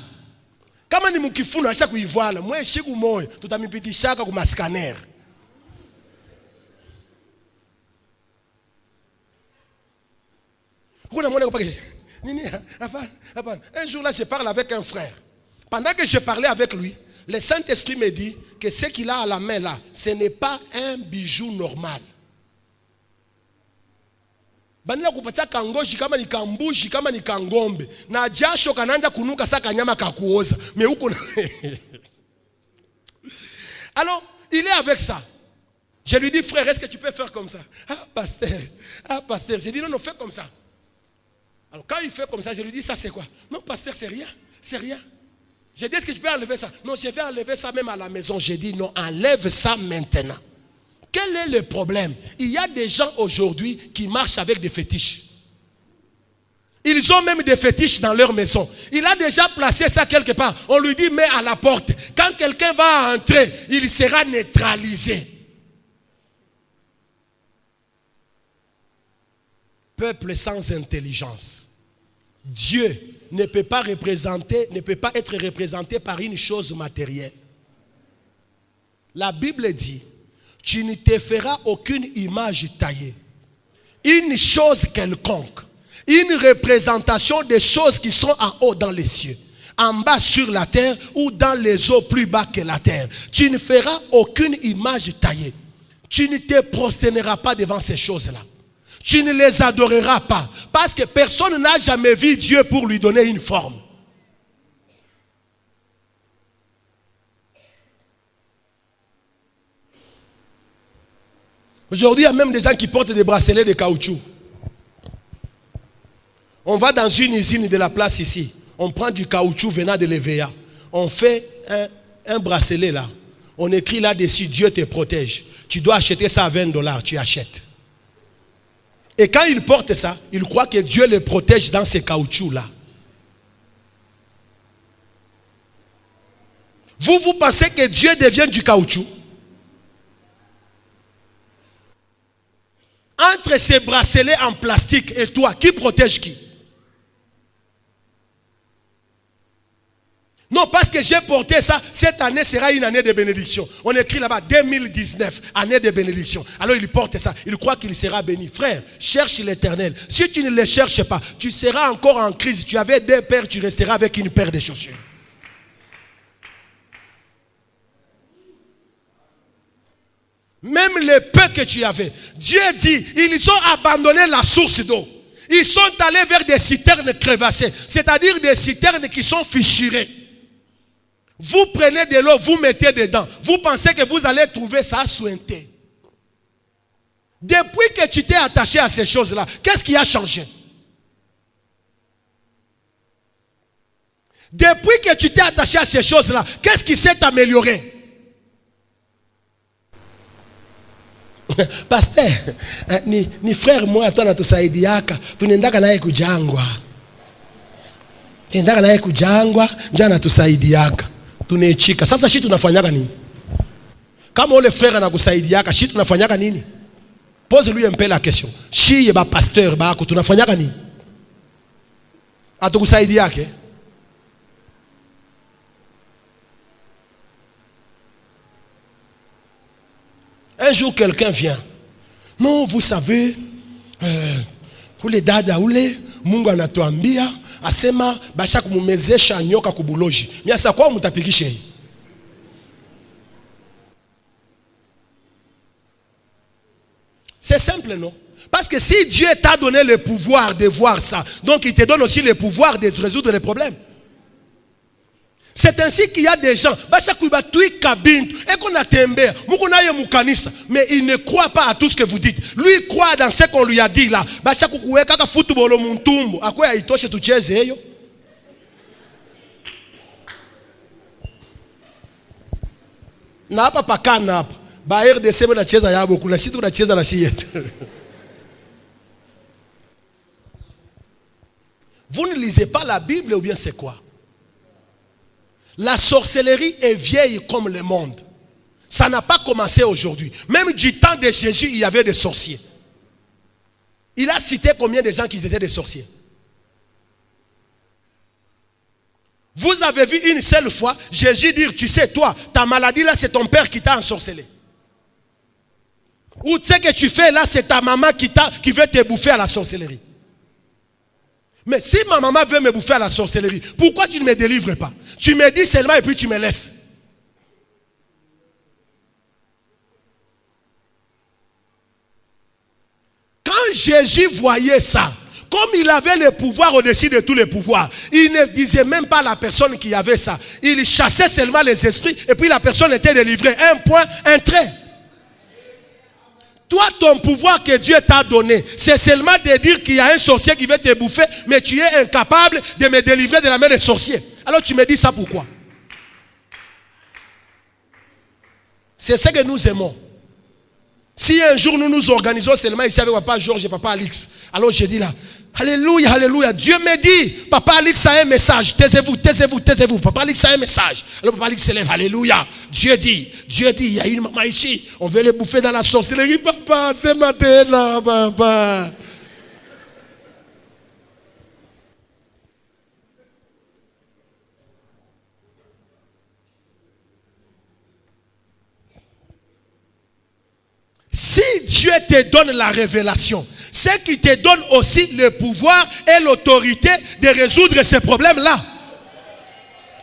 kama ni mukifuna asha kuivala, mwe shiku moyo, tutamipitishaka kuma scanner. Un jour là, je parle avec un frère. Pendant que je parlais avec lui, le Saint-Esprit me dit que ce qu'il a à la main là, ce n'est pas un bijou normal. Banila kupatia kangoshi kama ni kambushi kama ni kangombe na jasho kananja kunuka saka nyama kakuoza mais huko alors il est avec ça. Je lui dis frère, est-ce que tu peux faire comme ça? Ah pasteur, j'ai dit non fais comme ça. Alors quand il fait comme ça, je lui dis ça c'est quoi? Non pasteur, c'est rien. J'ai dit est-ce que tu peux enlever ça? Non, je vais enlever ça même à la maison. J'ai dit non, enlève ça maintenant. Quel est le problème? Il y a des gens aujourd'hui qui marchent avec des fétiches. Ils ont même des fétiches dans leur maison. Il a déjà placé ça quelque part. On lui dit mets à la porte. Quand quelqu'un va entrer, il sera neutralisé. Peuple sans intelligence. Dieu ne peut pas être représenté par une chose matérielle. La Bible dit tu ne te feras aucune image taillée. Une chose quelconque. Une représentation des choses qui sont en haut dans les cieux. En bas sur la terre ou dans les eaux plus bas que la terre. Tu ne feras aucune image taillée. Tu ne te prosterneras pas devant ces choses-là. Tu ne les adoreras pas. Parce que personne n'a jamais vu Dieu pour lui donner une forme. Aujourd'hui, il y a même des gens qui portent des bracelets de caoutchouc. On va dans une usine de la place ici. On prend du caoutchouc venant de l'EVA. On fait un bracelet là. On écrit là-dessus, Dieu te protège. Tu dois acheter ça à $20, tu achètes. Et quand il porte ça, il croit que Dieu le protège dans ces caoutchoucs là. Vous pensez que Dieu devient du caoutchouc? Entre ces bracelets en plastique et toi, qui protège qui? Non, parce que j'ai porté ça, cette année sera une année de bénédiction. On écrit là-bas 2019, année de bénédiction. Alors il porte ça, il croit qu'il sera béni. Frère, cherche l'Éternel. Si tu ne le cherches pas, tu seras encore en crise. Tu avais 2 paires, tu resteras avec une paire de chaussures. Même le peu que tu avais. Dieu dit, ils ont abandonné la source d'eau. Ils sont allés vers des citernes crevassées. C'est-à-dire des citernes qui sont fissurées. Vous prenez de l'eau, vous mettez dedans. Vous pensez que vous allez trouver ça sointé. Depuis que tu t'es attaché à ces choses-là, qu'est-ce qui a changé? Depuis que tu t'es attaché à ces choses-là, qu'est-ce qui s'est amélioré? Pasteur, ni frère moi atona tusaidiaka, tunaendaka naye kujangwa. Tunaendaka naye kujangwa, njana tusaidiaka. Tunechika. Sasa shi tunafanyaka nini? Kama ole frère anakusaidiaka, shi tunafanyaka nini? Pose-lui un peu la question. Shi yeba pasteur bako tunafanyaka nini? Atukusaidiake? Un jour, quelqu'un vient. Non, vous savez, ule dada ule, Mungu anatuambia, asema, basha kumumezesha nyoka kubuloji. Miasa kwa mutapikishe hii. C'est simple, non? Parce que si Dieu t'a donné le pouvoir de voir ça, donc il te donne aussi le pouvoir de résoudre les problèmes. C'est ainsi qu'il y a des gens, mais il ne croit pas à tout ce que vous dites. Lui il croit dans ce qu'on lui a dit là. Na hapa pakana hapa ba RDC wanacheza yabo kuna sisi tunacheza na shii yetu. Vous ne lisez pas la Bible ou bien c'est quoi? La sorcellerie est vieille comme le monde. Ça n'a pas commencé aujourd'hui. Même du temps de Jésus, il y avait des sorciers. Il a cité combien de gens qui étaient des sorciers? Vous avez vu une seule fois Jésus dire, tu sais toi, ta maladie là c'est ton père qui t'a ensorcelé. Ou tu sais que tu fais là c'est ta maman qui veut te bouffer à la sorcellerie. Mais si ma maman veut me bouffer à la sorcellerie, pourquoi tu ne me délivres pas? Tu me dis seulement et puis tu me laisses. Quand Jésus voyait ça, comme il avait le pouvoir au-dessus de tous les pouvoirs, il ne disait même pas à la personne qui avait ça. Il chassait seulement les esprits et puis la personne était délivrée. Un point, un trait. Toi, ton pouvoir que Dieu t'a donné, c'est seulement de dire qu'il y a un sorcier qui veut te bouffer, mais tu es incapable de me délivrer de la main des sorciers. Alors tu me dis ça pourquoi? C'est ce que nous aimons. Si un jour nous nous organisons seulement ici avec papa Georges et papa Alix, alors je dis là, alléluia, alléluia, Dieu me dit, papa Alix a un message, taisez-vous, taisez-vous, taisez-vous, papa Alix a un message. Alors papa Alix se lève, alléluia, Dieu dit, il y a une maman ici, on veut les bouffer dans la sorcellerie, papa, ce matin là, papa. Si Dieu te donne la révélation, c'est qu'il te donne aussi le pouvoir et l'autorité de résoudre ces problèmes-là.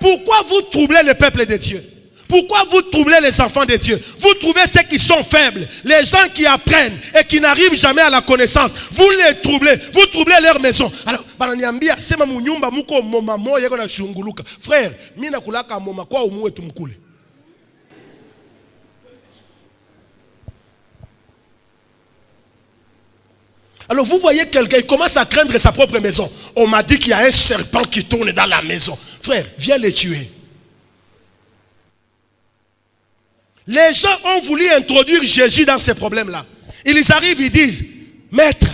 Pourquoi vous troublez le peuple de Dieu? Pourquoi vous troublez les enfants de Dieu? Vous trouvez ceux qui sont faibles, les gens qui apprennent et qui n'arrivent jamais à la connaissance. Vous les troublez, vous troublez leur maison. Alors, frère, mina kulaka moma kwa umuwe tumkule. Alors vous voyez quelqu'un, il commence à craindre sa propre maison. On m'a dit qu'il y a un serpent qui tourne dans la maison. Frère, viens les tuer. Les gens ont voulu introduire Jésus dans ces problèmes-là. Ils arrivent, ils disent, maître,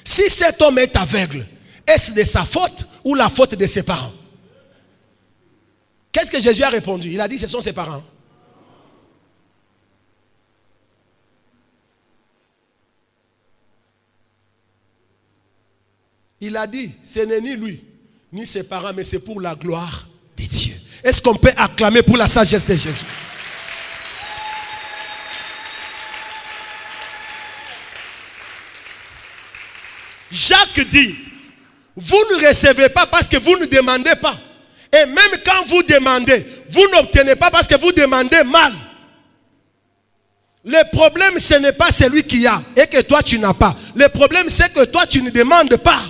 si cet homme est aveugle, est-ce de sa faute ou la faute de ses parents? Qu'est-ce que Jésus a répondu? Il a dit, ce sont ses parents. Il a dit, ce n'est ni lui, ni ses parents, mais c'est pour la gloire de Dieu. Est-ce qu'on peut acclamer pour la sagesse de Jésus? Jacques dit, vous ne recevez pas parce que vous ne demandez pas. Et même quand vous demandez, vous n'obtenez pas parce que vous demandez mal. Le problème, ce n'est pas celui qui a et que toi tu n'as pas. Le problème, c'est que toi tu ne demandes pas.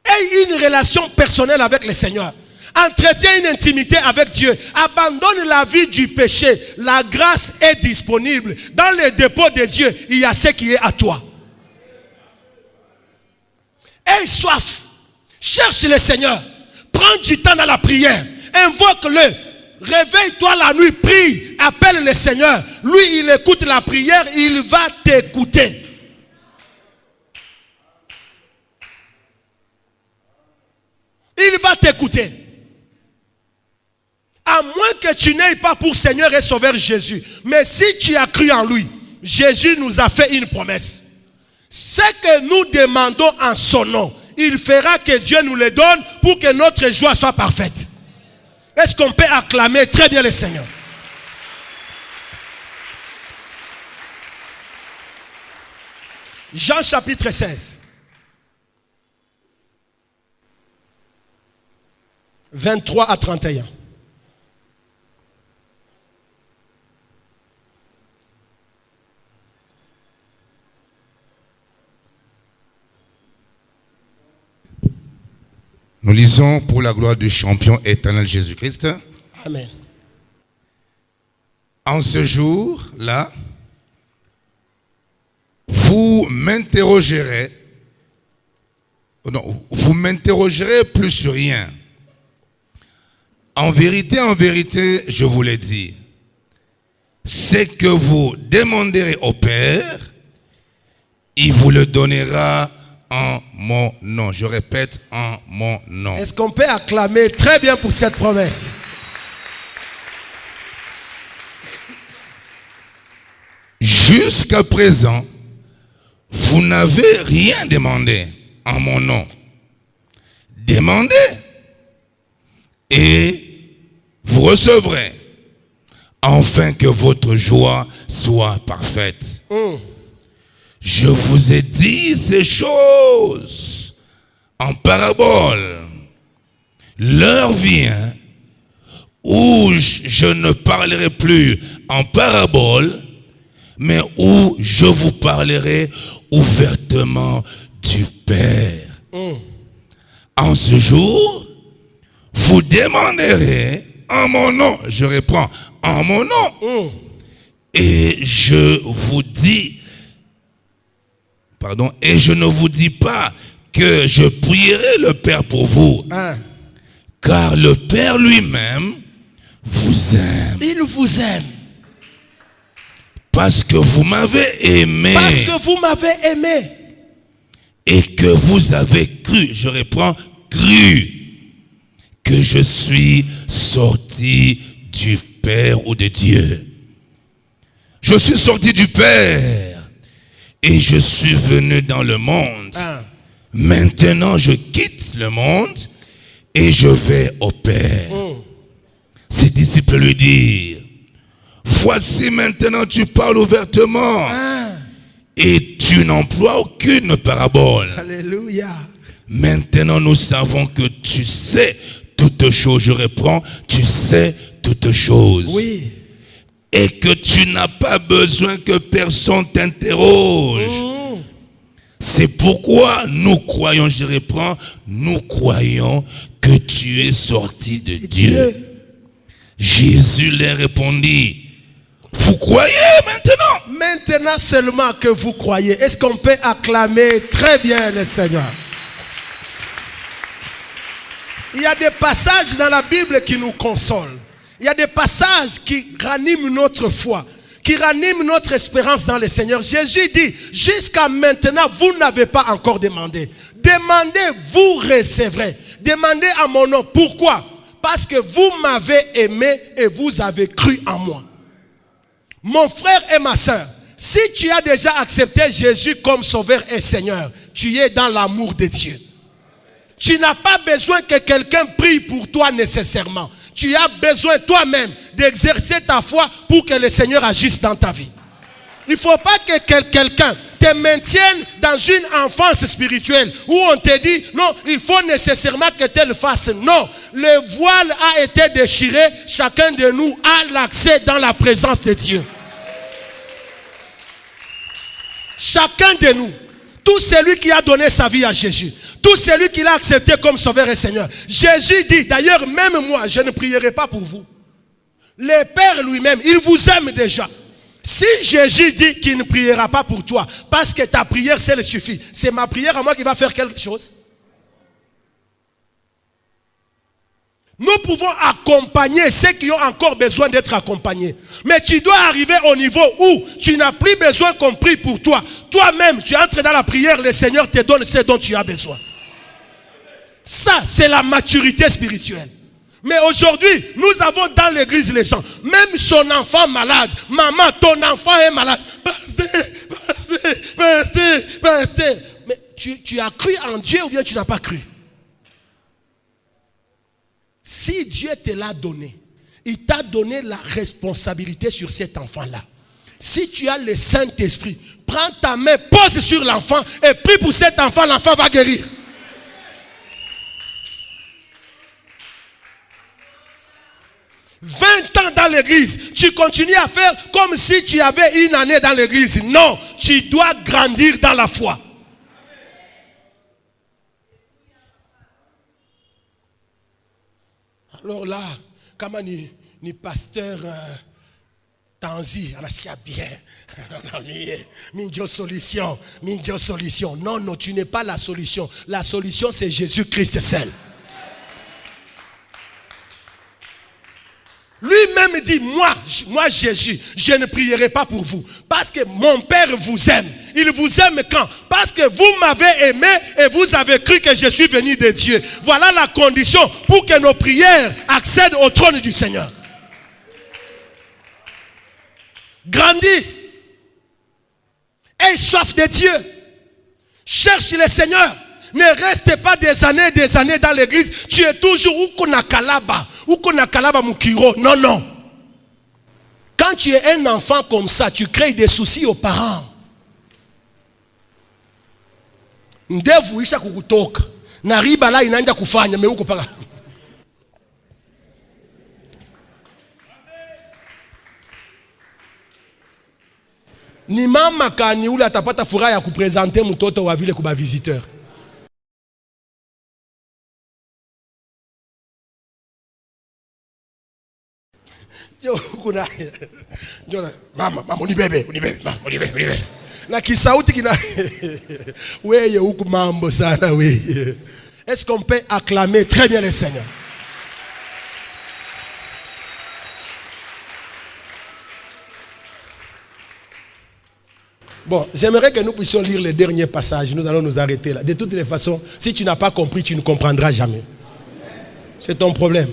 Aie une relation personnelle avec le Seigneur. Entretiens une intimité avec Dieu. Abandonne la vie du péché. La grâce est disponible. Dans le dépôt de Dieu, il y a ce qui est à toi. Aie soif. Cherche le Seigneur. Prends du temps dans la prière. Invoque-le. Réveille-toi la nuit. Prie. Appelle le Seigneur. Lui, il écoute la prière. Il va t'écouter. Il va t'écouter. À moins que tu n'aies pas pour Seigneur et Sauveur Jésus. Mais si tu as cru en lui, Jésus nous a fait une promesse. Ce que nous demandons en son nom, il fera que Dieu nous le donne pour que notre joie soit parfaite. Est-ce qu'on peut acclamer très bien le Seigneur? Jean chapitre 16. 23 à 31. Nous lisons pour la gloire du champion éternel Jésus-Christ. Amen. En ce jour-là, vous m'interrogerez plus sur rien. En vérité, je vous l'ai dit, c'est que vous demanderez au Père, il vous le donnera en mon nom. Je répète, en mon nom. Est-ce qu'on peut acclamer très bien pour cette promesse? Jusqu'à présent, vous n'avez rien demandé en mon nom. Demandez et vous recevrez, afin que votre joie soit parfaite. Je vous ai dit ces choses en parabole. L'heure vient où je ne parlerai plus en parabole, mais où je vous parlerai ouvertement du Père. En ce jour, vous demanderez en mon nom, je reprends, en mon nom, et je ne vous dis pas que je prierai le Père pour vous, car le Père lui-même vous aime. Il vous aime. Parce que vous m'avez aimé. Parce que vous m'avez aimé. Et que vous avez cru, je reprends, cru, que je suis sorti du Père ou de Dieu. Je suis sorti du Père et je suis venu dans le monde. Maintenant, je quitte le monde et je vais au Père. Ses disciples lui dirent, voici maintenant tu parles ouvertement et tu n'emploies aucune parabole. Alléluia. Maintenant nous savons que tu sais toutes choses. Je reprends, tu sais toutes choses. Oui. Et que tu n'as pas besoin que personne t'interroge. C'est pourquoi nous croyons, je reprends, nous croyons que tu es sorti de Dieu. Jésus leur répondit, vous croyez maintenant? Maintenant seulement que vous croyez. Est-ce qu'on peut acclamer très bien le Seigneur? Il y a des passages dans la Bible qui nous consolent. Il y a des passages qui raniment notre foi, qui raniment notre espérance dans le Seigneur. Jésus dit, jusqu'à maintenant, vous n'avez pas encore demandé. Demandez, vous recevrez. Demandez à mon nom. Pourquoi? Parce que vous m'avez aimé et vous avez cru en moi. Mon frère et ma soeur, si tu as déjà accepté Jésus comme Sauveur et Seigneur, tu es dans l'amour de Dieu. Tu n'as pas besoin que quelqu'un prie pour toi nécessairement. Tu as besoin toi-même d'exercer ta foi pour que le Seigneur agisse dans ta vie. Il ne faut pas que quelqu'un te maintienne dans une enfance spirituelle où on te dit, non, il faut nécessairement que tu le fasses. Non, le voile a été déchiré. Chacun de nous a l'accès dans la présence de Dieu. Chacun de nous. Tout celui qui a donné sa vie à Jésus, tout celui qui l'a accepté comme Sauveur et Seigneur. Jésus dit, d'ailleurs, même moi, je ne prierai pas pour vous. Le Père lui-même, il vous aime déjà. Si Jésus dit qu'il ne priera pas pour toi, parce que ta prière, ça suffit, c'est ma prière à moi qui va faire quelque chose. Nous pouvons accompagner ceux qui ont encore besoin d'être accompagnés. Mais tu dois arriver au niveau où tu n'as plus besoin qu'on prie pour toi. Toi-même, tu entres dans la prière, le Seigneur te donne ce dont tu as besoin. Ça, c'est la maturité spirituelle. Mais aujourd'hui, nous avons dans l'église les gens, même son enfant malade, maman, ton enfant est malade. Pasteur. Mais tu as cru en Dieu ou bien tu n'as pas cru? Si Dieu te l'a donné, il t'a donné la responsabilité sur cet enfant-là. Si tu as le Saint-Esprit, prends ta main, pose sur l'enfant et prie pour cet enfant, l'enfant va guérir. « 20 ans dans l'église, tu continues à faire comme si tu avais une année dans l'église. Non, tu dois grandir dans la foi. » Alors là, comment ni pasteur Tanzi, anasikia bien. Minjo solution. Non, non, tu n'es pas la solution. La solution, c'est Jésus-Christ seul. Lui-même dit, moi Jésus, je ne prierai pas pour vous. Parce que mon Père vous aime. Il vous aime quand? Parce que vous m'avez aimé et vous avez cru que je suis venu de Dieu. Voilà la condition pour que nos prières accèdent au trône du Seigneur. Grandis. Aie soif de Dieu. Cherche le Seigneur. Ne reste pas des années dans l'église. Tu es toujours Kalaba Mukiro. Non, non. Quand tu es un enfant comme ça, tu crées des soucis aux parents. Ndevu isha kukutoka. Na riba la inaanza kufanya meuko paka. Ni mama kani ule atapata furaha ya kupresenter mtoto wa vile kuba visiteur. Mama unibebe. Na kisauti kina weye huku mambo sana weye. Est-ce qu'on peut acclamer très bien le Seigneur? Bon, j'aimerais que nous puissions lire le dernier passage. Nous allons nous arrêter là. De toutes les façons, si tu n'as pas compris, tu ne comprendras jamais. C'est ton problème.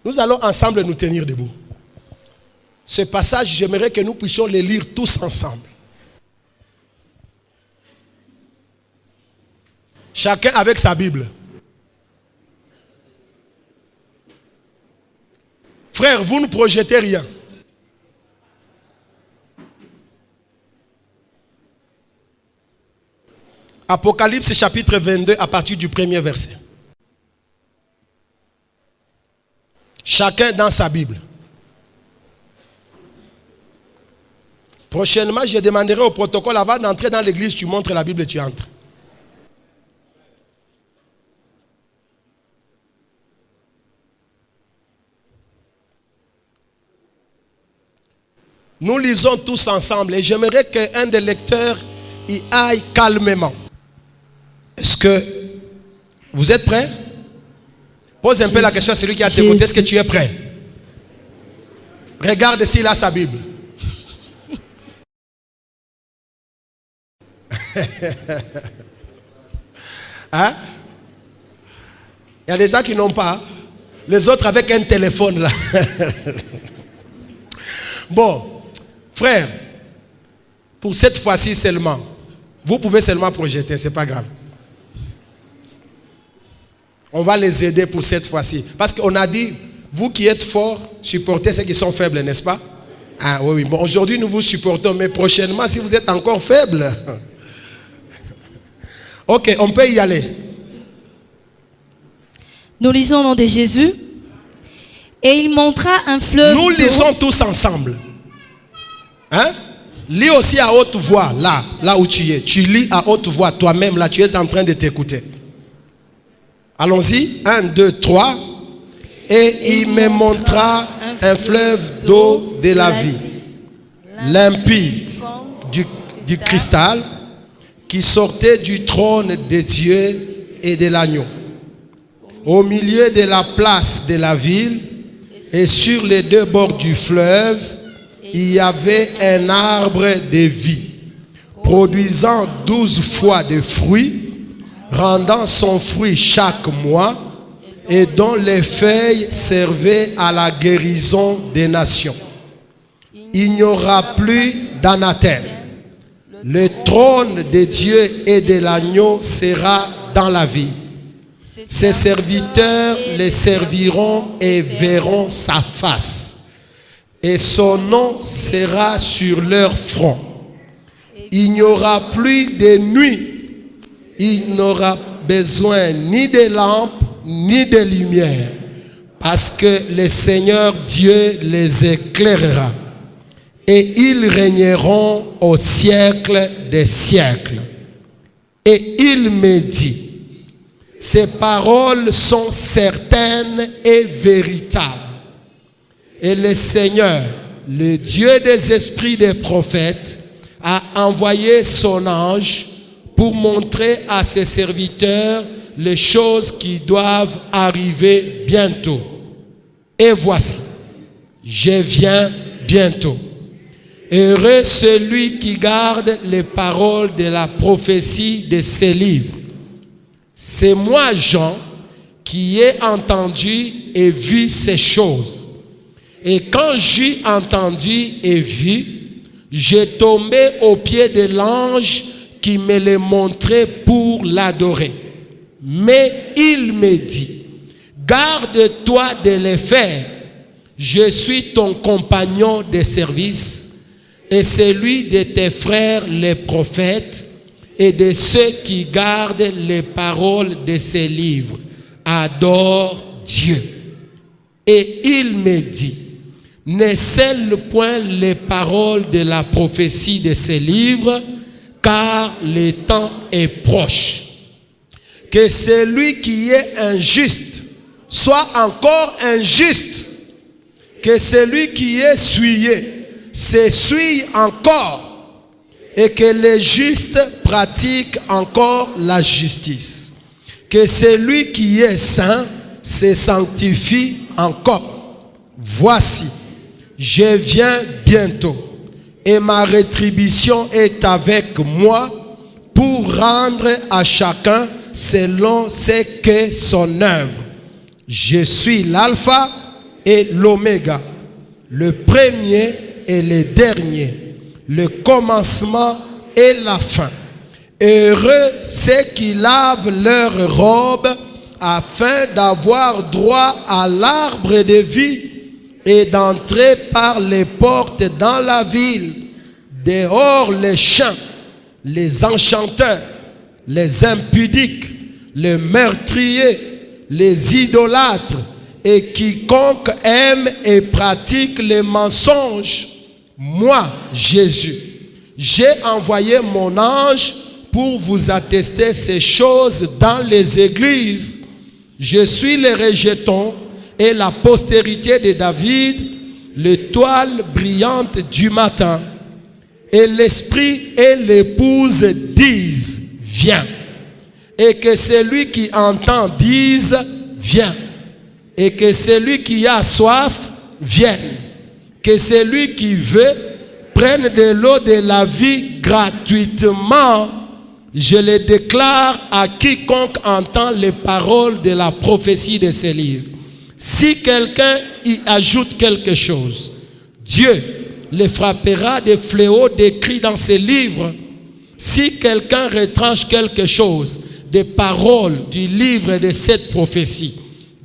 Nous allons ensemble nous tenir debout. Ce passage, j'aimerais que nous puissions le lire tous ensemble. Chacun avec sa Bible. Frère, vous ne projetez rien. Apocalypse chapitre 22 à partir du premier verset. Chacun dans sa Bible. Prochainement, je demanderai au protocole avant d'entrer dans l'église, tu montres la Bible et tu entres. Nous lisons tous ensemble et j'aimerais qu'un des lecteurs y aille calmement. Est-ce que vous êtes prêts? Pose un peu la question à celui qui a t'écouté. Est-ce que tu es prêt? Regarde s'il a sa Bible. Hein? Il y a des gens qui n'ont pas. Les autres avec un téléphone là. Bon, frère, pour cette fois-ci seulement, vous pouvez seulement projeter, c'est pas grave. On va les aider pour cette fois-ci. Parce qu'on a dit, vous qui êtes forts, supportez ceux qui sont faibles, n'est-ce pas? Ah oui, oui. Bon, aujourd'hui, nous vous supportons, mais prochainement, si vous êtes encore faibles. Ok, on peut y aller. Nous lisons au nom de Jésus. Et il montra un fleuve. Nous lisons tous ensemble. Hein? Lis aussi à haute voix, là où tu es. Tu lis à haute voix, toi-même, là, tu es en train de t'écouter. Allons-y. 1, 2, 3. Et il me montra un fleuve d'eau de la vie, limpide du cristal, qui sortait du trône de Dieu et de l'agneau. Au milieu de la place de la ville et sur les deux bords du fleuve, il y avait un arbre de vie, produisant 12 fois de fruits, rendant son fruit chaque mois, et dont les feuilles servaient à la guérison des nations. Il n'y aura plus d'anathème. Le trône de Dieu et de l'agneau sera dans la vie. Ses serviteurs les serviront et verront sa face. et son nom sera sur leur front. Il n'y aura plus de nuit. Il n'aura besoin ni de lampes, ni de lumière, parce que le Seigneur Dieu les éclairera. Et ils régneront au siècle des siècles. Et il me dit, ces paroles sont certaines et véritables. Et le Seigneur, le Dieu des esprits des prophètes, a envoyé son ange pour montrer à ses serviteurs les choses qui doivent arriver bientôt. Et voici, je viens bientôt. Heureux celui qui garde les paroles de la prophétie de ces livres. C'est moi, Jean, qui ai entendu et vu ces choses. Et quand j'eus entendu et vu, j'ai tombé aux pieds de l'ange qui me les montrait pour l'adorer. Mais il me dit, garde-toi de les faire. Je suis ton compagnon de service et celui de tes frères les prophètes et de ceux qui gardent les paroles de ces livres. Adore Dieu. Et il me dit, ne scelle point les paroles de la prophétie de ces livres, car le temps est proche. Que celui qui est injuste soit encore injuste. Que celui qui est souillé s'essuie encore. Et que les justes pratiquent encore la justice. Que celui qui est saint se sanctifie encore. Voici, je viens bientôt. Et ma rétribution est avec moi pour rendre à chacun selon ce qu'est son œuvre. Je suis l'alpha et l'oméga, le premier et le dernier, le commencement et la fin. Heureux ceux qui lavent leurs robes afin d'avoir droit à l'arbre de vie et d'entrer par les portes dans la ville. Dehors les chiens, les enchanteurs, les impudiques, les meurtriers, les idolâtres et quiconque aime et pratique les mensonges. Moi, Jésus, j'ai envoyé mon ange pour vous attester ces choses dans les églises. Je suis le rejeton et la postérité de David, l'étoile brillante du matin. Et l'esprit et l'épouse disent, viens. Et que celui qui entend dise, viens. Et que celui qui a soif, vienne. Que celui qui veut prenne de l'eau de la vie gratuitement. Je le déclare à quiconque entend les paroles de la prophétie de ces livres. Si quelqu'un y ajoute quelque chose, Dieu le frappera des fléaux décrits dans ces livres. Si quelqu'un retranche quelque chose des paroles du livre de cette prophétie,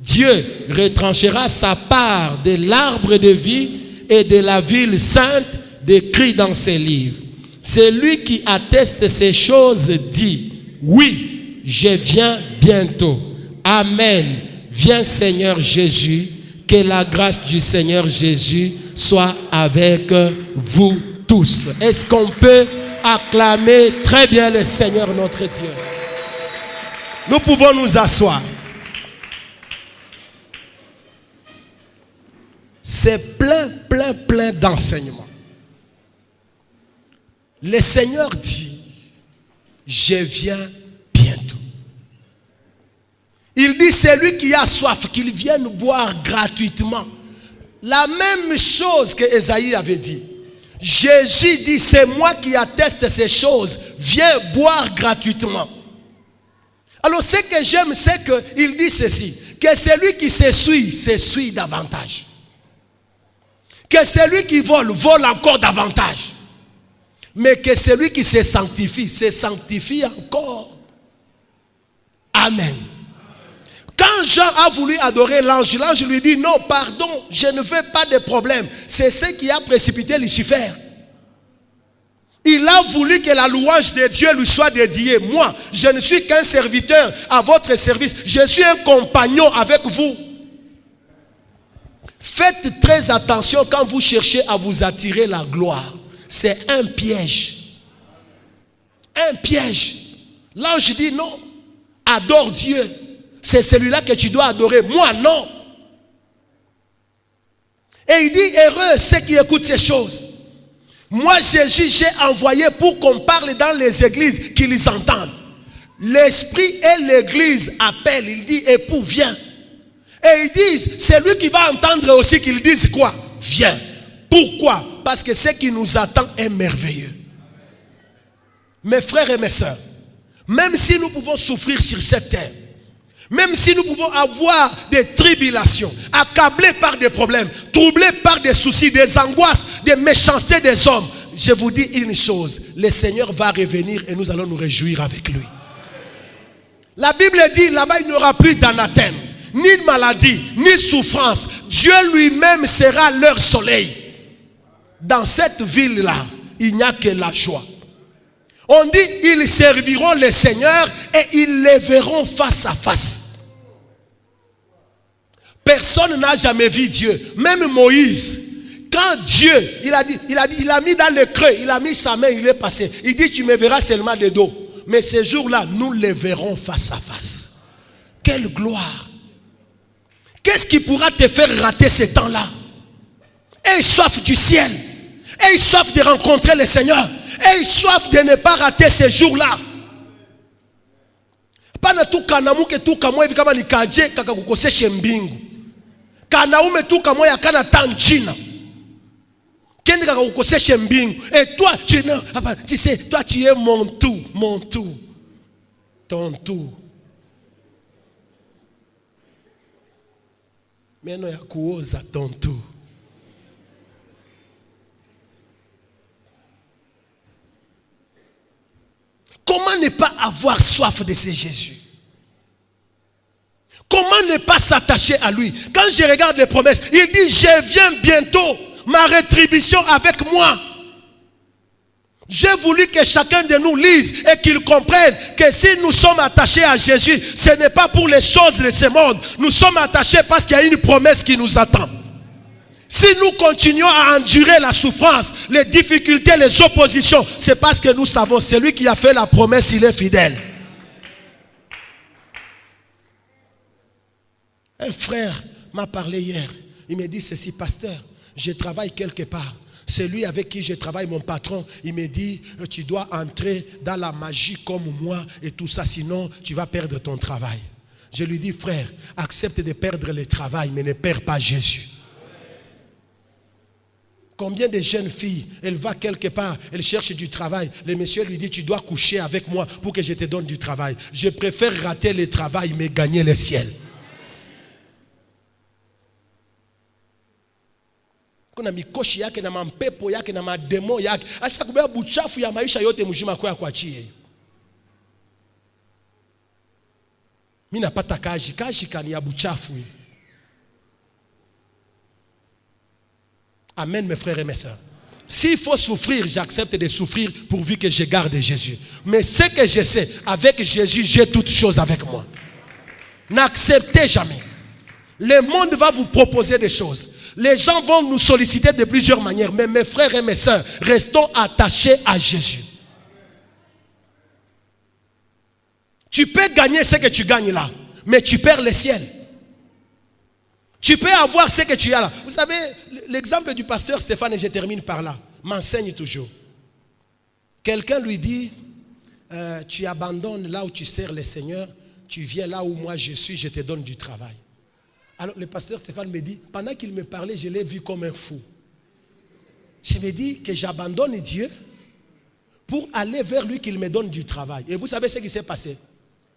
Dieu retranchera sa part de l'arbre de vie et de la ville sainte décrits dans ces livres. Celui qui atteste ces choses dit, oui, je viens bientôt. Amen. Viens Seigneur Jésus, que la grâce du Seigneur Jésus soit avec vous tous. Est-ce qu'on peut acclamer très bien le Seigneur notre Dieu? Nous pouvons nous asseoir. C'est plein d'enseignements. Le Seigneur dit, je viens bientôt. Il dit, celui qui a soif, qu'il vienne boire gratuitement. La même chose que Ésaïe avait dit. Jésus dit, c'est moi qui atteste ces choses. Viens boire gratuitement. Alors ce que j'aime, c'est qu'il dit ceci. Que celui qui s'essuie davantage. Que celui qui vole encore davantage. Mais que celui qui se sanctifie encore. Amen. Quand Jean a voulu adorer l'ange, l'ange lui dit non, pardon, je ne veux pas de problème. C'est ce qui a précipité Lucifer. Il a voulu que la louange de Dieu lui soit dédiée. Moi, je ne suis qu'un serviteur à votre service. Je suis un compagnon avec vous. Faites très attention quand vous cherchez à vous attirer la gloire. C'est un piège. Un piège. L'ange dit non, adore Dieu. C'est celui-là que tu dois adorer. Moi, non. Et il dit, heureux ceux qui écoutent ces choses. Moi, Jésus, j'ai envoyé pour qu'on parle dans les églises, qu'ils entendent. L'Esprit et l'Église appellent. Il dit, époux, viens. Et ils disent, c'est lui qui va entendre aussi qu'ils disent quoi? Viens. Pourquoi? Parce que ce qui nous attend est merveilleux. Mes frères et mes sœurs, même si nous pouvons souffrir sur cette terre, même si nous pouvons avoir des tribulations, accablés par des problèmes, troublés par des soucis, des angoisses, des méchancetés des hommes, je vous dis une chose, le Seigneur va revenir et nous allons nous réjouir avec lui. La Bible dit, là-bas il n'y aura plus d'anathème, ni de maladie, ni souffrance. Dieu lui-même sera leur soleil. Dans cette ville-là, il n'y a que la joie. On dit, ils serviront le Seigneur et ils les verront face à face. Personne n'a jamais vu Dieu. Même Moïse, quand Dieu, il a mis dans le creux, il a mis sa main, il est passé. Il dit, tu me verras seulement de dos. Mais ce jour-là, nous les verrons face à face. Quelle gloire! Qu'est-ce qui pourra te faire rater ce temps-là? Aie soif du ciel. Aie soif de rencontrer le Seigneur. Aie soif de ne pas rater ce jour-là. Pana tu kanamu ke tu kamwe hivi kama nikaje kaka kukoseshe mbingu. Kanaume tu kamwe yakana tanchina. Kendi kaka kukoseshe mbingu. Et toi tu sais, toi tu es mon tout, ton tout. Meno ya kuoza ton tout. Comment ne pas avoir soif de ce Jésus? Comment ne pas s'attacher à lui? Quand je regarde les promesses, il dit, je viens bientôt, ma rétribution avec moi. J'ai voulu que chacun de nous lise et qu'il comprenne que si nous sommes attachés à Jésus, ce n'est pas pour les choses de ce monde. Nous sommes attachés parce qu'il y a une promesse qui nous attend. Si nous continuons à endurer la souffrance, les difficultés, les oppositions, c'est parce que nous savons, celui qui a fait la promesse, il est fidèle. Un frère m'a parlé hier. Il me dit ceci, pasteur, je travaille quelque part. Celui avec qui je travaille, mon patron, il me dit, tu dois entrer dans la magie comme moi et tout ça, sinon tu vas perdre ton travail. Je lui dis, frère, accepte de perdre le travail, mais ne perds pas Jésus. Combien de jeunes filles, elle va quelque part, elle cherche du travail. Le monsieur lui dit, tu dois coucher avec moi pour que je te donne du travail. Je préfère rater le travail, mais gagner le ciel. Kuna mikoshi yake na mampepo yake na mademo yake. Asa kubeba buchafu ya maisha yote mjima kwa kuachie. Mimi napata kazi kani ya buchafu. Amen, mes frères et mes sœurs. S'il faut souffrir, j'accepte de souffrir pourvu que je garde Jésus. Mais ce que je sais, avec Jésus, j'ai toutes choses avec moi. N'acceptez jamais. Le monde va vous proposer des choses. Les gens vont nous solliciter de plusieurs manières. Mais mes frères et mes sœurs, restons attachés à Jésus. Tu peux gagner ce que tu gagnes là, mais tu perds le ciel. Tu peux avoir ce que tu as là. Vous savez, l'exemple du pasteur Stéphane, et je termine par là, m'enseigne toujours. Quelqu'un lui dit, tu abandonnes là où tu sers le Seigneur, tu viens là où moi je suis, je te donne du travail. Alors le pasteur Stéphane me dit, pendant qu'il me parlait, je l'ai vu comme un fou. Je me dis que j'abandonne Dieu pour aller vers lui qu'il me donne du travail. Et vous savez ce qui s'est passé?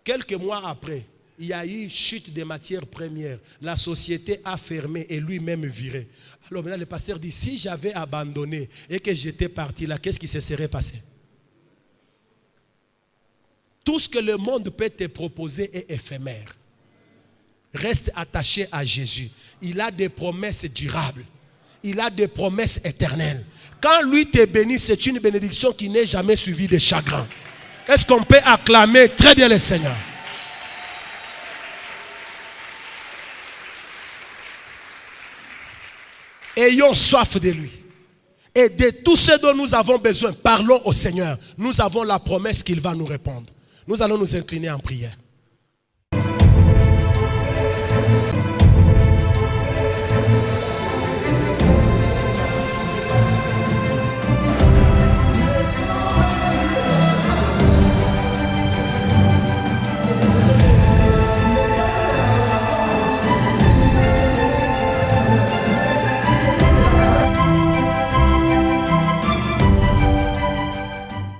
Quelques mois après, il y a eu chute des matières premières. La société a fermé et lui-même viré. Alors maintenant le pasteur dit, si j'avais abandonné et que j'étais parti là, qu'est-ce qui se serait passé? Tout ce que le monde peut te proposer est éphémère. Reste attaché à Jésus. Il a des promesses durables. Il a des promesses éternelles. Quand lui te bénit, c'est une bénédiction qui n'est jamais suivie de chagrin. Est-ce qu'on peut acclamer très bien le Seigneur? Ayons soif de lui. Et de tout ce dont nous avons besoin, parlons au Seigneur. Nous avons la promesse qu'il va nous répondre. Nous allons nous incliner en prière.